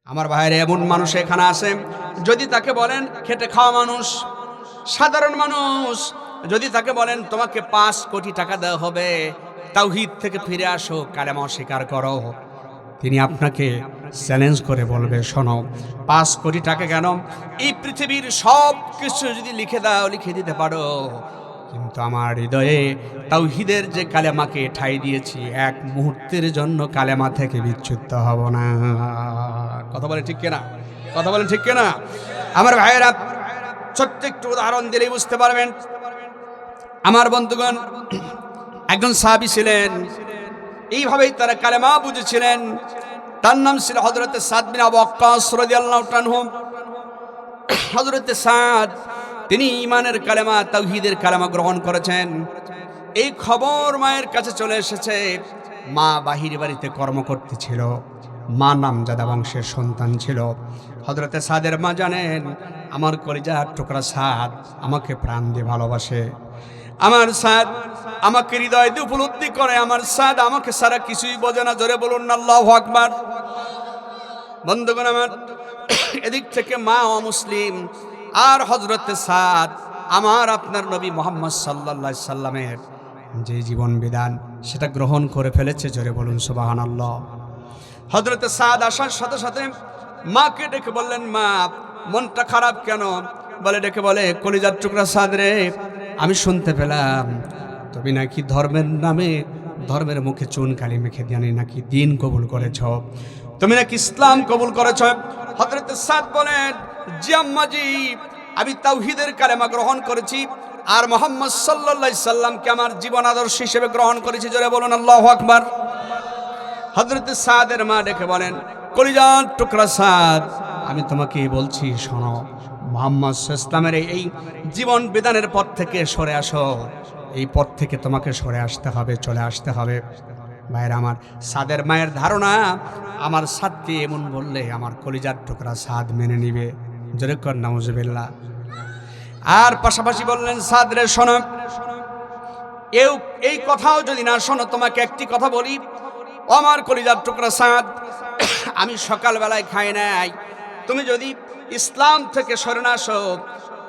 আমার ভাইয়ের এমন মানুষ এখানে আছে, যদি তাকে বলেন খেটে খাওয়া মানুষ, সাধারণ মানুষ, যদি তাকে বলেন তোমাকে 5 কোটি টাকা দেওয়া হবে, তাওহীদ থেকে ফিরে আসো, কালেমা স্বীকার করো, তিনি আপনাকে চ্যালেঞ্জ করে বলবে, শোনো 5 কোটি টাকা কেন, এই পৃথিবীর সব কিছু যদি লিখে দাও, লিখে দিতে পারো, কিন্তু আমার হৃদয়ে তাওহীদের যে কালেমাকে ঠাঁই দিয়েছি, এক মুহূর্তের জন্য কালেমা থেকে বিচ্যুত হব না। কথা বলেন ঠিক কিনা? কথা বলেন ঠিক কিনা? আমার ভাইয়েরা, ছোট্ট একটু উদাহরণ দিলেই বুঝতে পারবেন। আমার বন্ধুগণ, একজন সাহাবী ছিলেন, এইভাবেই তারা কালেমা বুঝেছিলেন। তার নাম ছিল হযরত সাদ বিন আবু ওয়াক্কাস রাদিয়াল্লাহু আনহু। হযরত সাদ তিনি ঈমানের কালেমা, তাওহীদের কালেমা গ্রহণ করেছেন। এই খবর মায়ের কাছে চলে এসেছে। মা বাহির বাড়িতে কর্ম করতেছিল, মা নামজাদা বংশের সন্তান ছিল। হযরত সাদের মা জানেন, আমার কলিজার টুকরা সাদ আমাকে প্রাণ দিয়ে ভালোবাসে, আমার সাদ আমাকে হৃদয় দিয়ে উপলব্ধি করে, আমার সাদ আমাকে সারা কিছুই বোঝে না। জোরে বলুন না আল্লাহু আকবার। বন্ধুগণ আমার, এদিক থেকে মা অমুসলিম, আর হযরত সাদ আমার আপনার নবী মুহাম্মদ সাল্লাল্লাহু আলাইহি সাল্লামের যে জীবন বিধান সেটা গ্রহণ করে ফেলেছে। জোরে বলুন সুবহানাল্লাহ। হযরত সাদ আসার সাথে সাথে মাকে ডেকে বললেন, মা মনটা খারাপ কেন? বলে ডেকে বলে, কলিজার টুকরা সাদ রে, আমি শুনতে পেলাম তুমি নাকি ধর্মের নামে, ধর্মের মুখে চুন কালি মেখে দিয়ে নাকি দিন কবুল করেছ, তুমি নাকি ইসলাম কবুল করেছ। হযরত সাদ বলেন, জি আম্মাজি, আমি তাওহীদের কালেমা গ্রহণ করেছি, আর মুহাম্মদ সাল্লাল্লাহু আলাইহি সাল্লামকে আমার জীবন আদর্শ হিসেবে গ্রহণ করেছি। জোরে বলুন আল্লাহু আকবার। হযরত সাদের মা ডেকে বলেন, কলিজার টুকরা সাদ, আমি তোমাকে বলছি, শোনো, মুহাম্মদ সাল্লাল্লাহু আলাইহি সাল্লামের এই জীবন বিধানের পথ থেকে সরে আসো, এই পথ থেকে তোমাকে সরে আসতে হবে, চলে আসতে হবে। ভাইরা আমার, সাদের মায়ের ধারণা, আমার সাদকে এমন বললে আমার কলিজার টুকরা সাদ মেনে নিবে। জোরে কর নাউজুবিল্লাহ। আর পাশাপাশি বললেন, সাদ রে শোনো, এই কথাও যদি না শোনো, তোমাকে একটি কথা বলি, আমার কলিজার টুকরা সাদ, আমি সকালবেলায় খাই নাই, তুমি যদি ইসলাম থেকে সরে না আসো,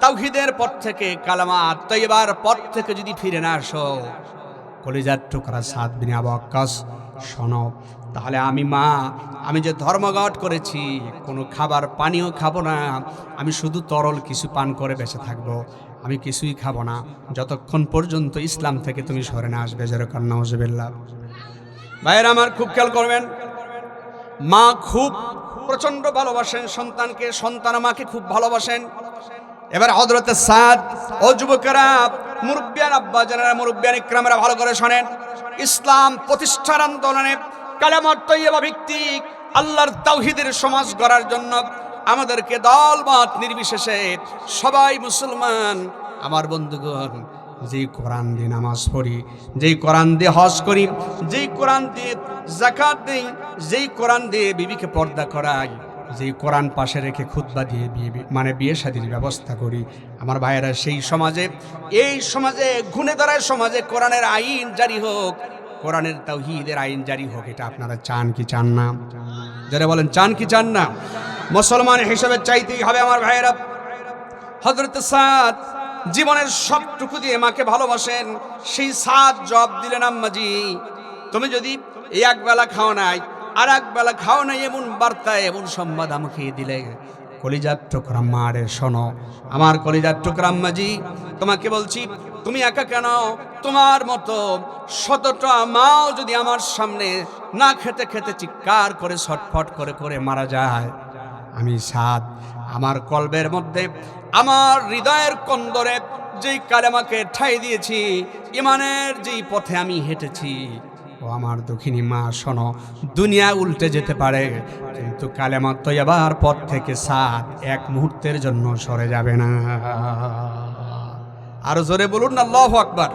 তাওহীদের পথ থেকে, কালেমা তয়্যিবার পথ থেকে যদি ফিরে না আসো, কলিজার টুকরা সাদ বিন আবু ওয়াক্কাস, শোনো, তাহলে আমি মা, আমি যে ধর্মঘট করেছি, কোনো খাবার পানিও খাবো না, আমি শুধু তরল কিছু পান করে বেঁচে থাকবো, আমি কিছুই খাবো না যতক্ষণ পর্যন্ত ইসলাম থেকে তুমি সরে না আসবে। যেরকম নাউজুবিল্লাহ। ভাইয়েরা আমার, খুব খেয়াল করবেন, মা খুব প্রচন্ড ভালোবাসেন সন্তানকে, সন্তান মাকে খুব ভালোবাসেন। এবার হযরত সাদ ও যুবকেরা, মুরব্বিয়ান আব্বা জানেরা, মুরব্বিয়ান ইকরামেরা ভালো করে শোনেন, ইসলাম প্রতিষ্ঠার আন্দোলনে, কালেমা তয়্যিবা ভিত্তিক আল্লাহর তাওহীদের সমাজ গড়ার জন্য আমাদেরকে দলমত নির্বিশেষে সবাই মুসলমান, আমার বন্ধুগণ, যেই কোরআন দিয়ে নামাজ পড়ি, যেই কোরআন দিয়ে হজ করি, যেই কোরআন দিয়ে যাকাত দেই, যেই কোরআন দিয়ে বিবিকে পর্দা করাই, যেই কোরআন পাশে রেখে খুতবা দিয়ে বিয়ে শাদীর ব্যবস্থা করি, আমার ভাইয়েরা, সেই সমাজে, এই সমাজে, ঘুণে ধরার সমাজে কোরআনের আইন জারি হোক, কোরআনের তাওহীদের আইন জারি হোক। এটা আপনারা চান কি চান না? যারা বলেন চান কি চান না? মুসলমান হিসেবে চাইতেই হবে আমার ভাইয়েরা। হযরত সাদ জীবনের সবটুকু দিয়ে মাকে ভালোবাসেন। সেই সাদ জবাব দিলেন, আম্মাজি, তুমি যদি এই এক বেলা খাও নাই, আর এক বেলা খাও নাই, এমন বার্তা, এমন সংবাদ আমাকে দিলে, কলিজার টুকরা মা রে, শোনো, আমার কলিজার টুকরা আম্মাজি, তোমাকে বলছি, তুমি একা কেন, তোমার মতো শতটা মাও যদি আমার সামনে না খেতে খেতে চিৎকার করে ছটফট করে করে মারা যায়, আমি সাদ আমার কলবের মধ্যে, আমার হৃদয়ের কন্দরে যেই কালেমাকে ঠাঁই দিয়েছি, ইমানের যেই পথে আমি হেঁটেছি, ও আমার দক্ষিণী মা, শোনো, দুনিয়া উল্টে যেতে পারে, কিন্তু কালেমা তয়্যিবার পথ থেকে সাদ এক মুহূর্তের জন্য সরে যাবে না। আরো জোরে বলুন না আল্লাহু আকবার।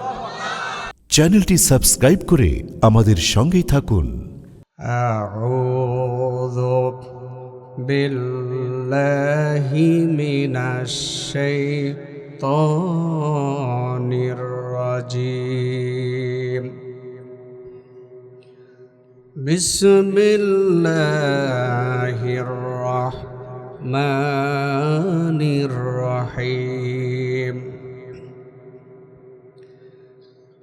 চ্যানেলটি সাবস্ক্রাইব করে আমাদের সঙ্গেই থাকুন। আউযু বিল্লাহি মিনাশ শাইতানির রাজিম। বিসমিল্লাহির الرحمن الرحيم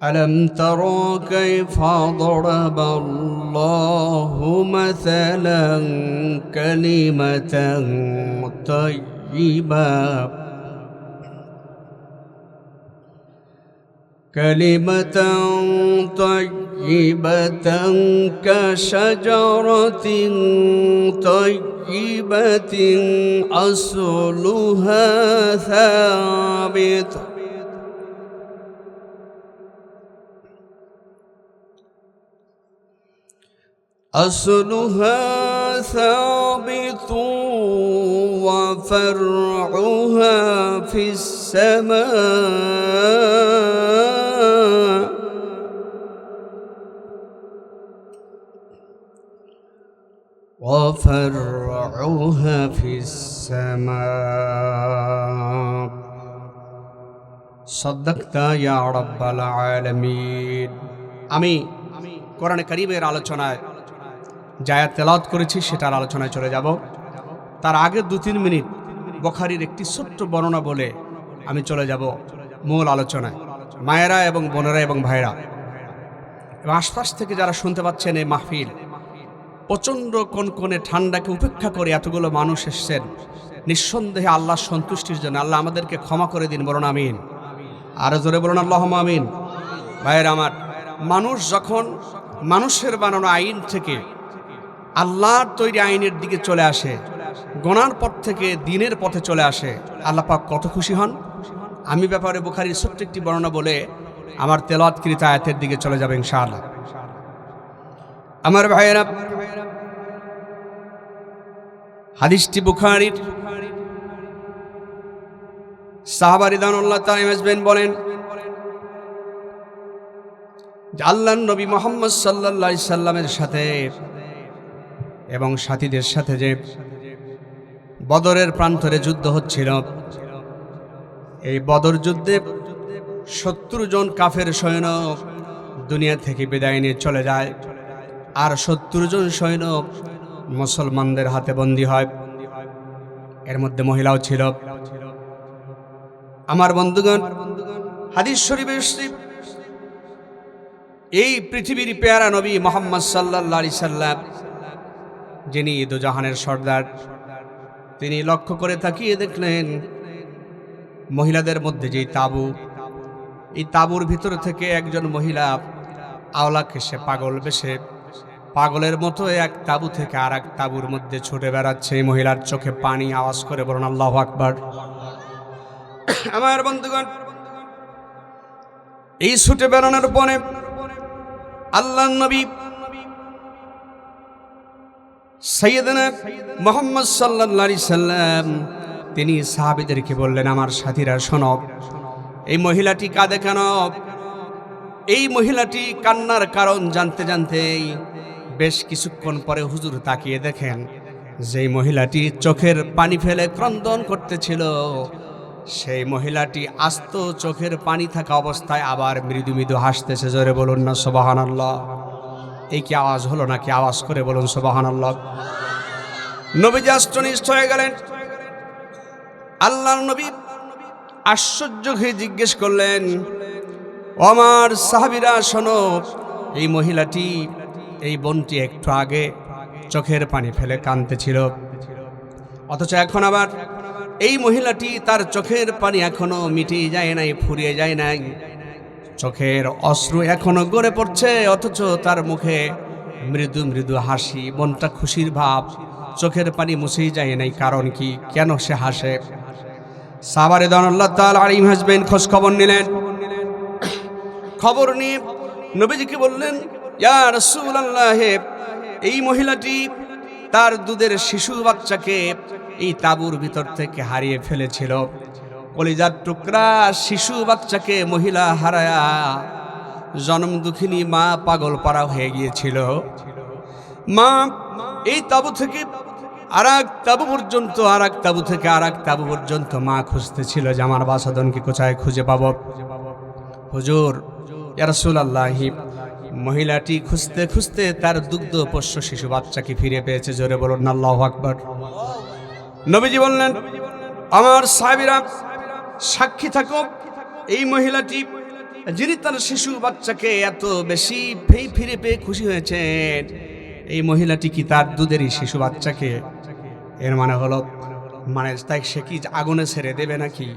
ألم تروا كيف ضرب الله مثلا كلمة طيبة كشجرة طيبة أصلها ثابت وفرعها في السماء صدقت يا رب العالمين আমি কোরআনে কারীমের আলোচনায় যে আয়াত তেলাওয়াত করেছি সেটার আলোচনায় চলে যাব। তার আগে 2-3 মিনিট বুখারীর একটি ছোট্ট বর্ণনা বলে আমি চলে যাব মূল আলোচনায়। মায়েরা এবং বোনেরা এবং ভাইরা এবং আশপাশ থেকে যারা শুনতে পাচ্ছেন এই মাহফিল, প্রচণ্ড কনকনে ঠান্ডাকে উপেক্ষা করে এতগুলো মানুষ এসেছেন নিঃসন্দেহে আল্লাহর সন্তুষ্টির জন্য। আল্লাহ আমাদেরকে ক্ষমা করে দিন, বলুন আমিন। আরো জোরে বলুন আল্লাহুম্মা আমিন। ভাইয়েরা আমার, মানুষ যখন মানুষের বানানো আইন থেকে আল্লাহর তৈরি আইনের দিকে চলে আসে, গুনার পথ থেকে দিনের পথে চলে আসে, আল্লাহ পাক কত খুশি হন। আমি ব্যাপারে বুখারীর ছোট্ট একটি বর্ণনা বলে আমার তেলাওয়াতকৃত আয়াতের দিকে চলে যাবে ইনশাআল্লাহ। আমার ভাইয়েরা, হাদিসটি বুখারীর সাহাবা রিদওয়ানুল্লাহ তাআলা আজমাইন বলেন যে আল্লাহর নবী মুহাম্মদ সাল্লাল্লাহু আলাইহি সাল্লামের সাথে এবং সাথীদের সাথে যে বদরের প্রান্তরে যুদ্ধ হচ্ছিল, এই বদর যুদ্ধে 70 জন কাফের সৈন্য দুনিয়া থেকে বিদায় নিয়ে চলে যায়, আর 70 জন সৈন্য মুসলমানদের হাতে বন্দী হয়। এর মধ্যে মহিলাও ছিল। আমার বন্ধুগণ, হাদিস শরীফে এসেছে এই পৃথিবীর পেয়ারা নবী মুহাম্মদ সাল্লাল্লাহু আলাইহি সাল্লাম, যিনি দুজাহানের সর্দার, তিনি লক্ষ্য করে তাকিয়ে দেখলেন মহিলাদের মধ্যে যেই তাবু, এই তাবুর ভিতর থেকে একজন মহিলা আওলাকে সে পাগল বেশে পাগলের মতো এক তাবু থেকে আর এক তাবুর মধ্যে ছুটে বেড়াচ্ছে। এই মহিলার চোখে পানি, আওয়াজ করে বলুন আল্লাহু আকবার। আমার বন্ধুগণ, এই ছুটে বেড়ানোর পরে আল্লাহর নবী সাইয়েদনা মুহাম্মদ সাল্লাল্লাহু আলাইহি সাল্লাম তিনি সাহাবীদেরকে বললেন, আমার সাথীরা শোনো, এই মহিলাটি কাঁদে কেন? এই মহিলাটি কান্নার কারণ জানতে জানতেই বেশ কিছুক্ষণ পরে হুজুর তাকিয়ে দেখেন যেই মহিলাটি চোখের পানি ফেলে ক্রন্দন করতেছিল, সেই মহিলাটি আস্ত চোখের পানি থাকা অবস্থায় আবার মৃদু মৃদু হাসতেছে। জোরে বলুন না সুবহানাল্লাহ। এই কি আওয়াজ হলো নাকি? আওয়াজ করে বলুন সুবহানাল্লাহ। নবীজি আশ্চর্যনিষ্ট হয়ে গেলেন। আল্লাহর নবী আশ্চর্য হয়ে জিজ্ঞেস করলেন, আমার সাহাবীরা শোনো, এই মহিলাটি, এই বোনটি একটু আগে চোখের পানি ফেলে কাঁদতেছিল, অথচ এখন আবার এই মহিলাটি তার চোখের পানি এখনো মিটে যায় নাই, ফুরিয়ে যায় নাই, চোখের অশ্রু এখনো গড়ে পড়ছে, অথচ তার মুখে মৃদু মৃদু হাসি, মনটা খুশির ভাব, চোখের পানি মুছেই যায় নাই। কারণ কি? কেন সে হাসে? সাহাবা রিদওয়ানুল্লাহ তাআলা আলাইহিম হাসবেন খোঁজ খবর নিলেন। খবর নিয়ে নবীজিকে বললেন, ইয়া রাসূলুল্লাহ, এই মহিলাটি তার দুধের শিশু বাচ্চাকে এই তাঁবুর ভিতর থেকে হারিয়ে ফেলেছিল। কলিজার টুকরা শিশু বাচ্চাকে মহিলা হারায়া জন্ম দুঃখিনী মা পাগল পাড়া হয়ে গিয়েছিল। মা এই তাঁবু থেকে আরেক তাঁবু পর্যন্ত, আরেক তাঁবু থেকে আরেক তাঁবু পর্যন্ত মা খুঁজতেছিল যে আমার বাছাধনকে কোথায় খুঁজে পাবো। হুজুর, ইয়া রাসূলুল্লাহ, মহিলাটি খুঁজতে খুঁজতে তার দুগ্ধ পোষ্য শিশু বাচ্চাকে ফিরে পেয়েছে। জোরে বলুন আল্লাহু আকবার। নবীজি বললেন, আমার সাহাবীরা সাক্ষী থাকো, এই মহিলাটি যিনি তার শিশু বাচ্চাকে এত বেশি ফিরে পেয়ে খুশি হয়েছেন, এই মহিলাটি কি তার দুধেরই শিশু বাচ্চাকে, এর মানে হলো মানে তাই সে কি আগুনে ছেড়ে দেবে নাকি?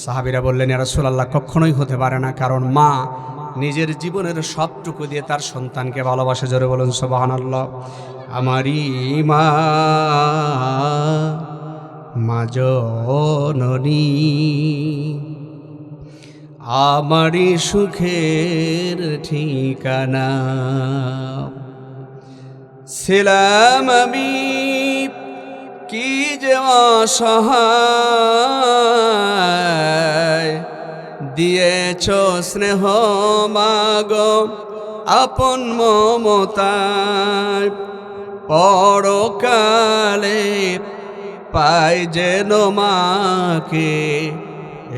সাহাবীরা বললেন, ইয়া রাসূলুল্লাহ, কখনোই হতে পারে না, কারণ মা নিজের জীবনের সবটুকু দিয়ে তার সন্তানকে ভালোবাসে। জোরে বলুন সুবহানাল্লাহ। আমারই মা, মা জননী, আমারই সুখের ঠিকানা, ছিলাম আমি কি যে অসহায়, দিয়েছ স্নেহ মাগো আপন মমতায়, পরকালে পাই যেন মাকে,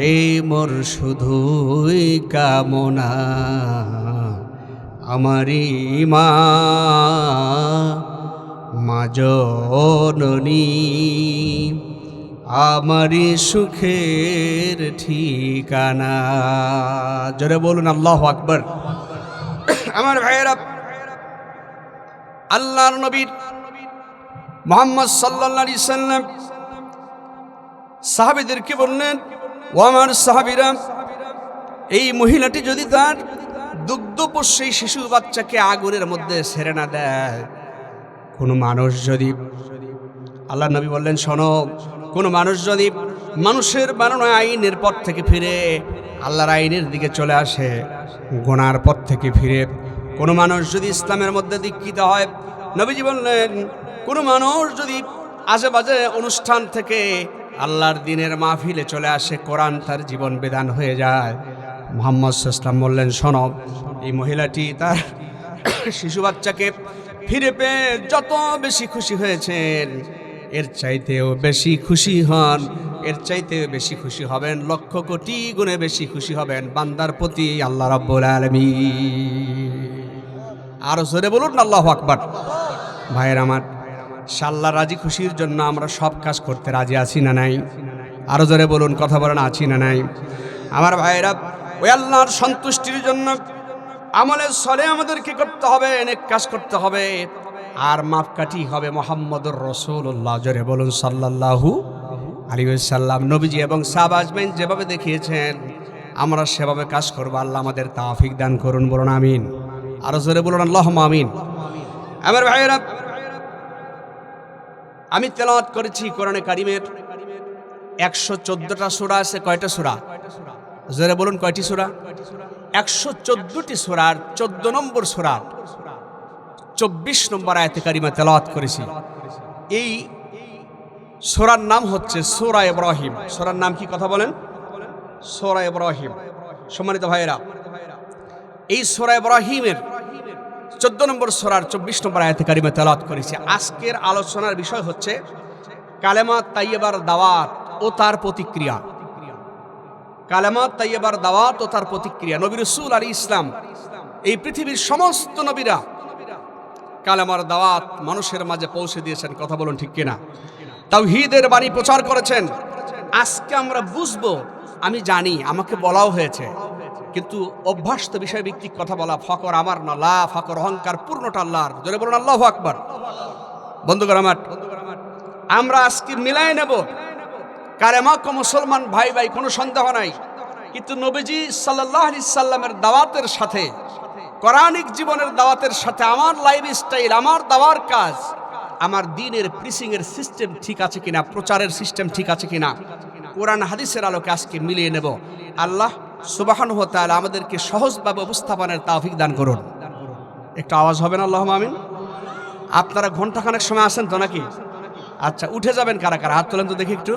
এই মোর শুধুই কামনা, আমারই মা, মা জননী, আমারই সুখের ঠিকানা। জোরে বলুন আল্লাহু আকবার। আমার ভাইয়েরা, আল্লাহর নবীর মুহাম্মদ সাল্লাল্লাহু আলাইহি সাল্লাম সাহাবীদেরকে বললেন, ও আমার সাহাবীরা, এই মহিলাটি যদি তার দুগ্ধপোষ্যী শিশু বাচ্চাকে আগুনের মধ্যে ছেড়ে না দেয়, কোনো মানুষ যদি, আল্লাহ নবী বললেন, শোনো, কোনো মানুষ যদি মানুষের বানানো আইনের পথ থেকে ফিরে আল্লাহর আইনের দিকে চলে আসে, গুনার পথ থেকে ফিরে কোনো মানুষ যদি ইসলামের মধ্যে দীক্ষিত হয়, নবীজি বললেন, কোনো মানুষ যদি আজেবাজে অনুষ্ঠান থেকে আল্লাহর দ্বীনের মাহফিলে চলে আসে, কোরআন তার জীবন বিধান হয়ে যায়, মুহাম্মদ সাল্লাল্লাহু আলাইহি ওয়াসাল্লাম বললেন, শোনো, এই মহিলাটি তার শিশু বাচ্চাকে ফিরে পেয়ে যত বেশি খুশি হয়েছেন, এর চাইতেও বেশি খুশি হন, এর চাইতেও বেশি খুশি হবেন, লক্ষ কোটি গুণে বেশি খুশি হবেন বান্দার প্রতি আল্লাহ রাব্বুল আলামিন। আরো জোরে বলুন আল্লাহু আকবার। ভাইয়ের আমার, আল্লাহ রাজি খুশির জন্য আমরা সব কাজ করতে রাজি আছি না নাই? আরো জোরে বলুন, কথা বলেন, আছি না নাই? আমার ভাইয়েরা, ওই আল্লাহর সন্তুষ্টির জন্য আমলে সলে আমাদেরকে করতে হবে, নেক কাজ করতে হবে, আর মাপকাঠি হবে মুহাম্মদুর রাসূলুল্লাহ। জোরে বলুন সাল্লাল্লাহু আলাইহি ওয়াসাল্লাম। নবীজি এবং সাহাবা আজমাইন যেভাবে দেখিয়েছেন আমরা সেভাবে কাজ করব। আল্লাহ আমাদের তৌফিক দান করুন, বলুন আমিন। আরো জোরে বলুন আল্লাহুম্মা আমিন। আমার ভাইয়েরা, আমি তেলাওয়াত করেছি কোরআনে কারিমের 114টা সূরা আছে। কয়টা সূরা? জোরে বলুন, কয়টি সূরা? 114টি সূরার 14 নম্বর সূরা 24 নম্বর আয়াতে কারিমা তেলাওয়াত করেছি। এই সূরার নাম হচ্ছে সূরা ইব্রাহিম। সূরার নাম কি, কথা বলেন? সূরা ইব্রাহিম। সম্মানিত ভাইয়েরা, এই সূরা ইব্রাহিমের 14 নম্বর সূরার 24 নম্বর আয়াতে কারিমা তেলাওয়াত করেছি। আজকের আলোচনার বিষয় হচ্ছে কালেমা তাইয়্যিবার দাওয়াত ও তার প্রতিক্রিয়া। কালেমা তাইয়্যিবার দাওয়াত ও তার প্রতিক্রিয়া। নবী রাসূল আলাইহিস সালাম, এই পৃথিবীর সমস্ত নবীরা কালেমার দাওয়াত মানুষের মাঝে পৌঁছে দিয়েছেন। কথা বলুন ঠিক কিনা? তাওহীদের বাণী প্রচার করেছেন। আজকে আমরা বুঝবো, আমি জানি, আমাকে বলাও হয়েছে, কিন্তু অভ্যাস তো বিষয় ভিত্তিক কথা বলা। ফকর আমার না, লা ফকর, অহংকার পূর্ণটা আল্লাহর। জোরে বলুন আল্লাহু আকবার। বন্ধুগণ আমার, আমরা আজকে মিলাই নেব কালেমা কো মুসলমান ভাই ভাই, কোনো সন্দেহ নাই, কিন্তু নবীজি সাল্লাল্লাহু আলাইহি সাল্লামের দাওয়াতের সাথে, কোরআনিক জীবনের দাওয়াতের সাথে আমার লাইফস্টাইল, আমার দাওয়ার কাজ, আমার দ্বীনের প্রিচিং এর সিস্টেম ঠিক আছে কিনা, প্রচারের সিস্টেম ঠিক আছে কিনা, কোরআন হাদিসের আলোকে আজকে মিলিয়ে নেব। আল্লাহ সুবহানাহু ওয়া তাআলা আমাদেরকে সহজভাবে উপস্থাপনের তৌফিক দান করুন। একটু আওয়াজ হবে না? আল্লাহুম্মা আমিন। আপনারা ঘন্টাখানেক সময় আছেন তো নাকি? আচ্ছা, উঠে যাবেন কারা কারা? হাত তোলেন তো দেখি একটু।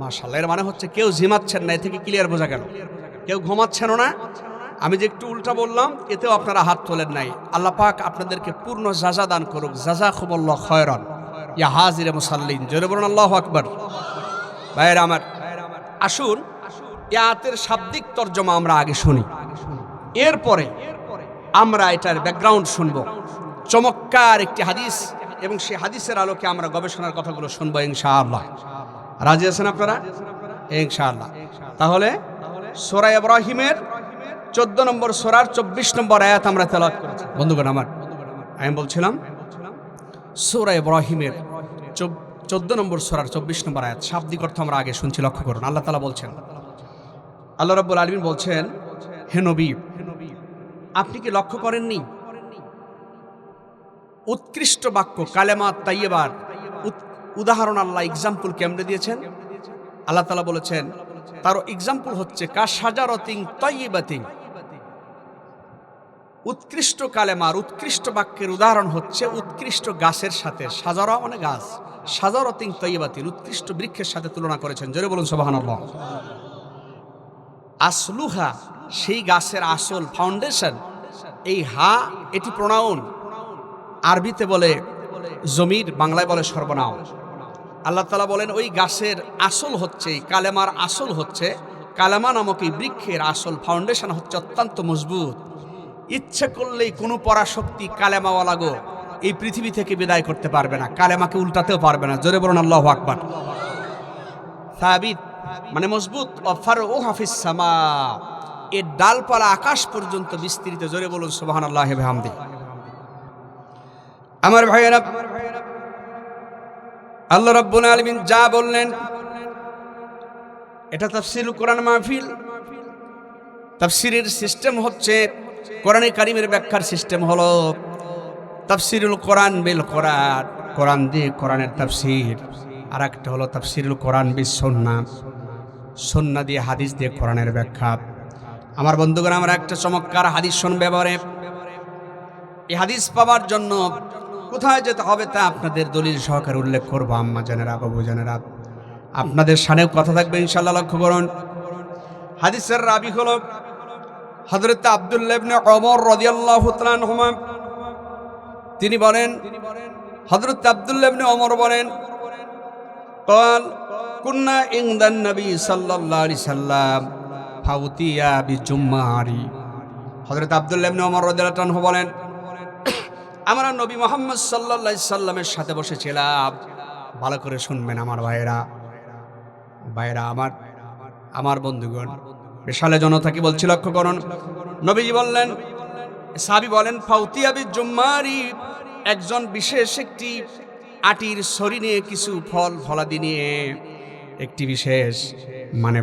মাশাআল্লাহ, এর মানে হচ্ছে কেউ ঝিমাচ্ছেন না, এ থেকে ক্লিয়ার বোঝা গেল। কেউ ঘুমাচ্ছেনও না। আমি যে একটু উল্টা বললাম, এতেও আপনারা হাত তোলেন নাই। আল্লাহ পাক আপনাদেরকে পূর্ণ জাযা দান করুক। জাযাকুমুল্লাহু খায়রান ইয়া হাজিরে মুসাল্লিন। জোরে বলুন আল্লাহু আকবার। ভাইয়েরা আমার, আসুন এই আয়াতের শাব্দিক তর্জমা আমরা আগে শুনি, এরপরে আমরা এটার ব্যাকগ্রাউন্ড শুনব। চমৎকার একটি হাদিস, এবং সেই হাদিসের আলোকে আমরা গবেষণার কথাগুলো শুনবো ইনশাআল্লাহ। রাজি আছেন আপনারা? ইনশাআল্লাহ। তাহলে সূরা ইব্রাহিমের 14 নম্বর সূরার 24 নম্বর আয়াত আমরা তেলাওয়াত করেছি। বন্ধুগণ আমার, আমি বলছিলাম সূরা ইব্রাহিমের 14 নম্বর সূরার 24 নম্বর আয়াত, শাব্দিক অর্থ আমরা আগে শুনছি, লক্ষ্য করুন। আল্লাহ তাআলা বলছেন, আল্লাহ রাব্বুল আলামিন বলছেন, হে নবী, আপনি কি লক্ষ্য করেননি উৎকৃষ্ট বাক্য কালেমা তাইয়্যিবার উদাহরণ আল্লাহ এক্সাম্পল কেমনে দিয়েছেন? আল্লাহ তাআলা বলেছেন তার এক্সাম্পল হচ্ছে কাশাজারাতিন তাইয়্যিবাতিন। উৎকৃষ্ট কালেমার উৎকৃষ্ট বাক্যের উদাহরণ হচ্ছে উৎকৃষ্ট গাছের সাথে। সাজারা মানে গাছ, সাজারাতিন তাইয়্যিবাতিন, উৎকৃষ্ট বৃক্ষের সাথে তুলনা করেছেন। জোরে বলুন সুবহানাল্লাহ। আসলুহা, সেই গাছের আসল ফাউন্ডেশন, এই হা এটি প্রোনাউন, আরবিতে বলে জমির, বাংলায় বলে সর্বনাম। আল্লাহ তাআলা বলেন ওই গাছের আসল হচ্ছে, কালেমার আসল হচ্ছে, কালেমা নামক এই বৃক্ষের আসল ফাউন্ডেশন হচ্ছে অত্যন্ত মজবুত। ইচ্ছে করলেই কোনো পরাশক্তি কালেমাওয়ালা গো এই পৃথিবী থেকে বিদায় করতে পারবে না, কালেমাকে উল্টাতেও পারবে না। জোরে বলুন আল্লাহু আকবার। সাবিত মানে মজবুত। অফারউহা ফিস সামা, এর ডালপালা আকাশ পর্যন্ত বিস্তৃত। জোরে বলুন সুবহানাল্লাহি ওয়া বিহামদিহি। আমার ভাইয়েরা, আল্লাহ রাব্বুল আলামিন যা বললেন, এটা তাফসীরুল কোরআন মাহফিল। তাফসীরের সিস্টেম হচ্ছে, কোরআনে কারীমের ব্যাখ্যার সিস্টেম হলো তাফসীরুল কোরআন বিল কোরআন, কোরআন দিয়ে কোরআনের তাফসীর। আর একটা হলো তাফসীরুল কোরআন বিস সুন্নাহ, সুন্নাহ দিয়ে হাদিস দিয়ে কোরআনের ব্যাখ্যা। আমার বন্ধুগণ, আমরা একটা চমৎকার হাদিস শুনবে এবারে। এই হাদিস পাওয়ার জন্য কোথায় যেতে হবে তা আপনাদের দলিল সহকারে উল্লেখ করবো। আম্মা জানেরা, বাবু জানেরা, আপনাদের সামনেও কথা থাকবে ইনশাআল্লাহ। লক্ষ্য করুন, হাদিসের রাবী হলো হযরত আব্দুল্লাহ ইবনে ওমর রাদিয়াল্লাহু তাআলা আনহুমা। তিনি বলেন, হযরত আব্দুল্লাহ ইবনে ওমর বলেন, قال كنا عند النبي صلى الله عليه وسلم فاوتيا بجماري। হযরত আব্দুল্লাহ ইবনে ওমর রাদিয়াল্লাহু আনহু বলেন, আমরা নবী মুহাম্মদ সাল্লাল্লাহু আলাইহি সাল্লামের সাথে বসেছিলাম। ভালো করে শুনবেন আমার ভাইরা, আমার বন্ধুগণ, বিশাল জনতাকে বলছি, লক্ষ্য করুন। নবীজি বললেন, সাহাবী বলেন, ফাউতিয়া বিজুম্মারি, একজন বিশেষ একটি আটির ছড়ি নিয়ে কিছু ফল ফলাদি নিয়ে একটি বিশেষ মানে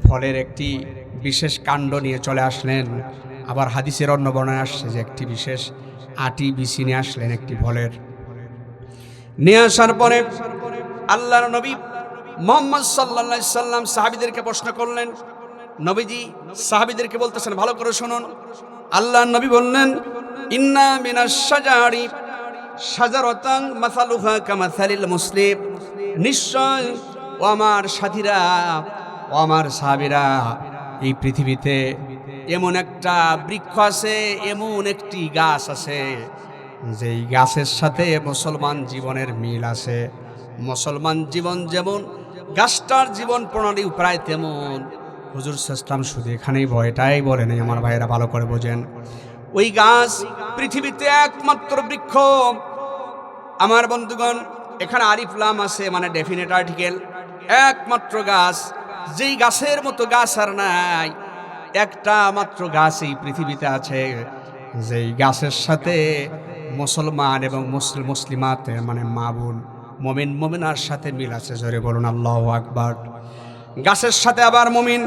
ফলের একটি বিশেষ কাণ্ড নিয়ে চলে আসলেন। আবার হাদিসের অন্য বর্ণনায় আসছে যে একটি বিশেষ আটি বিছি নিয়ে আসলেন একটি ফলের। নিয়ে আসার পরে আল্লাহর নবী মুহাম্মদ সাল্লাল্লাহু আলাইহি সাল্লাম সাহাবীদেরকে প্রশ্ন করলেন। নবীজি সাহাবীদেরকে বলতেছেন, ভালো করে শুনুন। আল্লাহর নবী বললেন, ইন্না মিনাশ শাজারি শাজারাতান মাসালুহা কামাসালিল মুসলিম, নিশ্চয় ও আমার সাথীরা, ও আমার সাহাবীরা, এই পৃথিবীতে এমন একটা বৃক্ষ আছে, এমন একটি গাছ আছে, যেই গাছের সাথে মুসলমান জীবনের মিল আছে। মুসলমান জীবন যেমন, গাছটার জীবন প্রণালী প্রায় তেমন। হুজুর সাল্লাম শুধু এখানেই ভয়টাই বলে নাই, আমার ভাইয়েরা ভালো করে বোঝেন। ওই গাছ পৃথিবীতে একমাত্র বৃক্ষ। আমার বন্ধুগণ, এখানে আলিফ লাম আছে, মানে ডেফিনেট আর্টিকেল। একমাত্র গাছ, যেই গাছের মতো গাছ আর নাই। একটা মাত্র গাছ এই পৃথিবীতে আছে, যেই গাছের সাথে মুসলমান এবং মুসলিমাত মানে মা বোন, মুমিন মুমিনার সাথে মিল আছে। জোরে বলুন আল্লাহু আকবার। গাছের সাথে আবার মুমিন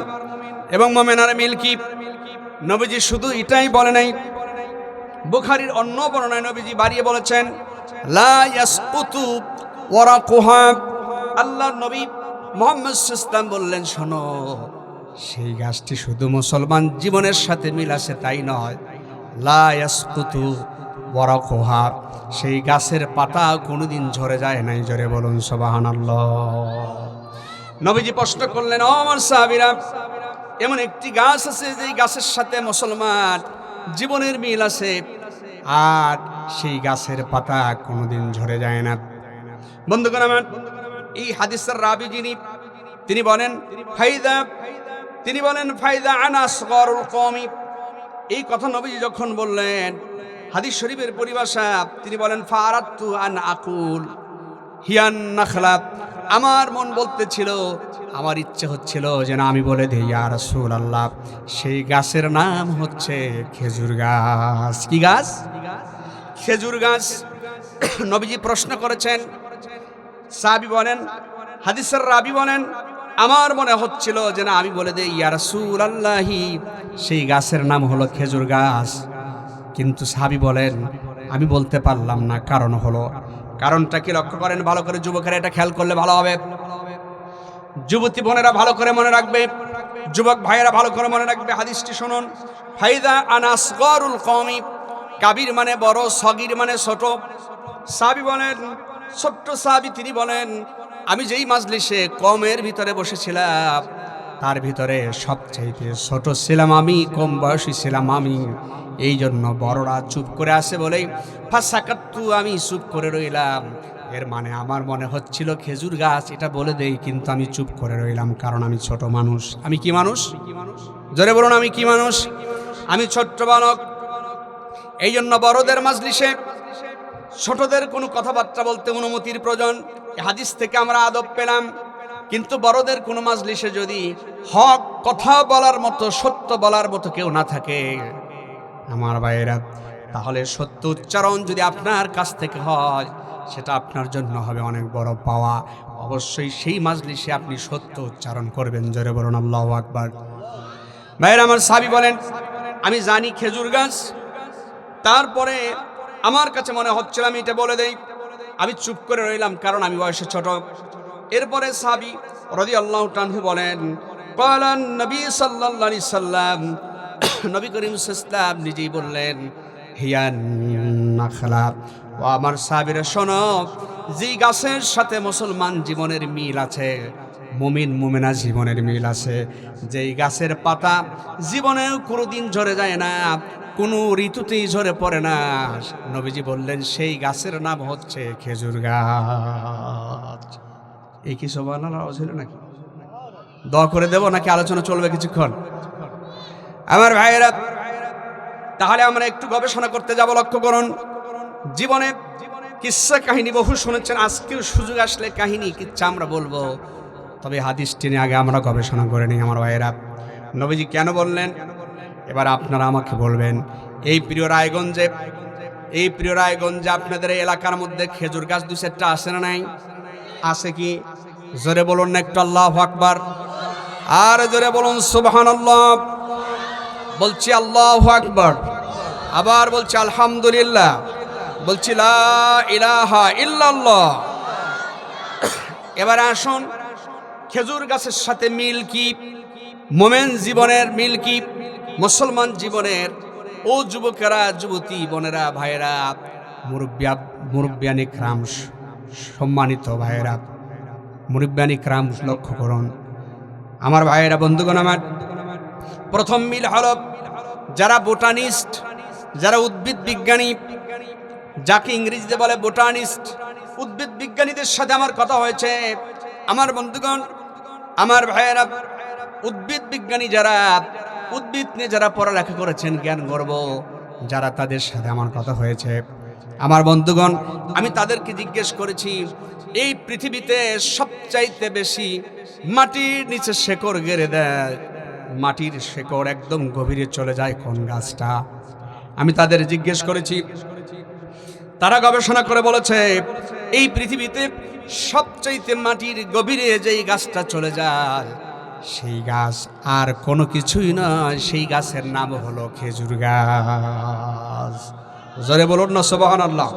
এবং মুমিনার মিল কি? নবীজি শুধু এটাই বলে নাই, বুখারীর অন্য বর্ণনায় নবীজি বাড়িয়ে বলেছেন, লা ইয়াসকুতু ওয়ারাকুহা। আল্লাহর নবী মুহাম্মদ সাল্লাল্লাহু আলাইহি ওয়াসাল্লাম বললেন, শোনো, সেই গাছটি শুধু মুসলমান জীবনের সাথে মিল আছে তাই নয়, লা ইয়াসকুতু ওয়ারাকুহা, সেই গাছের পাতা কোনোদিন ঝরে যায় নাই। জোরে বলুন সুবহানাল্লাহ। নবীজি প্রশ্ন করলেন, ও আমার সাহাবীরা, এমন একটি গাছ আছে যেই গাছের সাথে মুসলমান জীবনের মিল আছে, আর সেই গাছের পাতা কোনোদিন ঝরে যায় না। বন্ধুগণ আমার, এই হাদিসের রাবী যিনি, তিনি বলেন ফায়দা আনা আসগরুল কওমি। এই কথা নবীজি যখন বললেন, হাদিস শরীফের পরিভাষা, তিনি বলেন ফারাতু আন আকুল হিয়ান নাখলা। আমার মন বলতেছিল, আমার ইচ্ছে হচ্ছিল যে না আমি বলে দিই ইয়া রাসূলুল্লাহ, সেই গাছের নাম হচ্ছে খেজুর গাছ। কি গাছ? খেজুর গাছ। নবীজি প্রশ্ন করেছেন, সাহাবী বলেন, হাদিসের রাবী বলেন, আমার মনে হচ্ছিল যে না আমি বলে দেই ইয়া রাসূলুল্লাহ, সেই গাছের নাম হলো খেজুর গাছ। কিন্তু সাহাবী বলেন আমি বলতে পারলাম না, কারণ হলো, কারণটা কি লক্ষ্য করেন ভালো করে, যুবকেরা এটা খেয়াল করলে ভালো হবে। যুবতী বোনেরা ভালো করে মনে রাখবে, যুবক ভাইয়েরা ভালো করে মনে রাখবে, হাদিসটি শুনুন। ফাইদা আনাসগরুল কওমি, কাবির মানে বড়, সগীর মানে ছোট। সাহাবী বলেন, ছোট্ট সাহাবী তিনি বলেন, আমি যেই মাজলিসে কমের ভিতরে বসেছিলাম তার ভিতরে সবচাইতে ছোট ছিলাম আমি, কম বয়সী ছিলাম আমি। এই জন্য বড়রা চুপ করে আসে বলেই ফাসাকাত্তু, আমি চুপ করে রইলাম। এর মানে আমার মনে হচ্ছিল খেজুর গাছ, এটা বলে দেই, কিন্তু আমি চুপ করে রইলাম, কারণ আমি ছোট মানুষ। আমি কি মানুষ? জোরে বলুন, আমি কি মানুষ? আমি ছোট্ট বালক। এই জন্য বড়দের মাজলিসে ছোটদের কোনো কথাবার্তা বলতে অনুমতির প্রয়োজন। হাদিস থেকে আমরা আদব পেলাম। কিন্তু বড়দের কোনো মাজলিসে যদি হক কথা বলার মতো, সত্য বলার মতো কেউ না থাকে আমার ভাইয়েরা, তাহলে সত্য উচ্চারণ যদি আপনার কাছ থেকে হয়, সেটা আপনার জন্য হবে অনেক বড় পাওয়া। অবশ্যই সেই মাজলিসে আপনি সত্য উচ্চারণ করবেন। জোরে বলুন আল্লাহু আকবার। ভাইয়েরা আমার, সাহাবী বলেন আমি জানি খেজুর গাছ, তারপরে আমার কাছে মনে হচ্ছিল আমি এটা বলে দেই, আমি চুপ করে রইলাম, কারণ আমি বয়সে ছোট। এরপরে সাহাবী রাদিয়াল্লাহু তাআলা বলেন, ক্বালান নবী সাল্লাল্লাহু আলাইহি সাল্লাম, নবী করিম সাল্লাল্লাহু আলাইহি ওয়াসাল্লাম নিজেই বললেন, হিয়ান নাখলা। ও আমার সাহাবীরা শোনো, যেই গাছের সাথে মুসলমান জীবনের মিল আছে, মুমিন মুমিনা জীবনের মিল আছে, যেই গাছের পাতা জীবনেও কোনোদিন ঝরে যায় না, কোনো ঋতুতেই ঝরে পড়ে না, নবীজি বললেন সেই গাছের নাম হচ্ছে খেজুর গাছ। এই কি সুবহানাল্লাহ ছিল নাকি? দোয়া করে দেব নাকি আলোচনা চলবে কিছুক্ষণ? আমার ভাইয়েরা, তাহলে আমরা একটু গবেষণা করতে যাব। লক্ষ্য করুন, জীবনে কিসসা কাহিনী বহু শুনেছেন, আজকের সুযোগ আসলে কাহিনী কিচ্ছা আমরা বলবো, তবে হাদিসটি নিয়ে আগে আমরা গবেষণা করে নিই। আমার ভাইয়েরা, নবীজি কেন বললেন এবার আপনারা আমাকে বলবেন। এই প্রিয় রায়গঞ্জে আপনাদের এই এলাকার মধ্যে খেজুর গাছ 2-4টা আছে না নাই? আছে কি? জোরে বলুন না একটু আল্লাহু আকবার। আর জোরে বলুন সুবহানাল্লাহ। বলছি আল্লাহু আকবার, আবার বলছি আলহামদুলিল্লাহ, বলছি লা ইলাহা ইল্লাল্লাহ। এবার আসুন, খেজুর গাছের সাথে মিল কি? মোমেন জীবনের মিল কি? মুসলমান জীবনের ও যুবকেরা, যুবতী বোনেরা, ভাইয়েরা, মুরব্বিয়ান ইকরাম, সম্মানিত ভাইয়েরা, মুরব্বিয়ান ইকরাম, লক্ষ্য করুন আমার ভাইয়েরা, বন্ধুগণ আমার। প্রথম মিল হলো যারা বোটানিস্ট, যারা উদ্ভিদ বিজ্ঞানী, যাকে ইংরেজিতে বলে বোটানিস্ট, উদ্ভিদ বিজ্ঞানীদের সাথে আমার কথা হয়েছে। আমার বন্ধুগণ, আমার ভাইয়েরা, উদ্ভিদ বিজ্ঞানী যারা, উদ্ভিদ নিয়ে যারা পড়ালেখা করেছেন, জ্ঞান গর্ব যারা, তাদের সাথে আমার কথা হয়েছে। আমার বন্ধুগণ, আমি তাদেরকে জিজ্ঞেস করেছি, এই পৃথিবীতে সবচাইতে বেশি মাটির নিচে শেকড় গেড়ে দেয়, মাটির শেকড় একদম গভীরে চলে যায় কোন গাছটা? আমি তাদের জিজ্ঞেস করেছি, তারা গবেষণা করে বলেছে এই পৃথিবীতে সবচাইতে মাটির গভীরে যেই গাছটা চলে যায়, সেই গাছ আর কোনো কিছুই নয়, সেই গাছের নাম হলো খেজুর গাছ। জোরে বলুন না সুবহানাল্লাহ।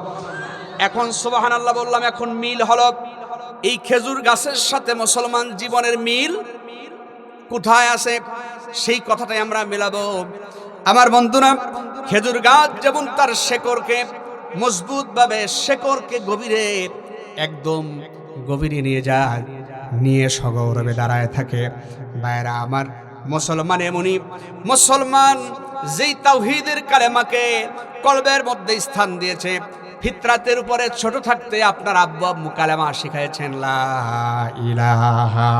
এখন সুবহানাল্লাহ বললাম, এখন মিল হলো এই খেজুর গাছের সাথে মুসলমান জীবনের মিল কোথায় আছে, সেই কথাটাই আমরা মেলাবো। আমার বন্ধুরা, খেজুর গাছ যেমন তার শেকড়কে মজবুতভাবে, শেকড়কে গভীরে, একদম গভীরে নিয়ে যায়, নিয়ে সগৌরবে দাঁড়ায় থাকে। ভাইরা আমার, মুসলমান এমনই, মুসলমান যেই তাওহীদের কালেমাকে কলবের মধ্যে স্থান দিয়েছে, ফিতরাতের উপরে ছোট থাকতে আপনার আব্বু আম্মু কালেমা শিখাইছেন, লা ইলাহা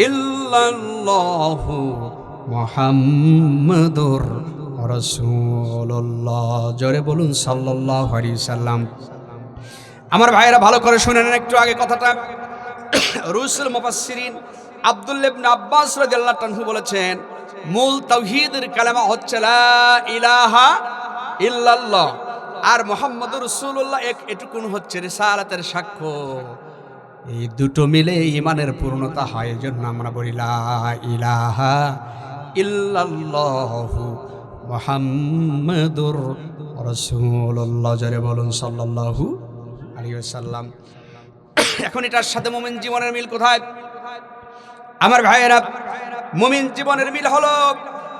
ইল্লাল্লাহু মুহাম্মাদুর রাসূলুল্লাহ। জোরে বলুন সাল্লাল্লাহু আলাইহি সাল্লাম। আমার ভাইয়েরা ভালো করে শুনে নেন একটু আগে কথাটা। রুসুল মুফাসসিরিন আব্দুল্লাহ ইবনে আব্বাস রাদিয়াল্লাহু আনহু বলেছেন, মূল তাওহীদের কালেমা হচ্ছে লা ইলাহা ইল্লাল্লাহ, আর মুহাম্মদুর রাসূলুল্লাহ এটুকুন হচ্ছে রিসালাতের সাক্ষ্য। এই দুটো মিলে ঈমানের পূর্ণতা হয়। এজন্য আমরা বলি লা ইলাহা ইল্লাল্লাহু মুহাম্মাদুর রাসূলুল্লাহ। জোরে বলুন সাল্লাল্লাহু আলাইহি ওয়াসাল্লাম। এখন এটার সাথে মুমিন জীবনের মিল কোথায়? আমার ভাইয়েরা, মুমিন জীবনের মিল হলো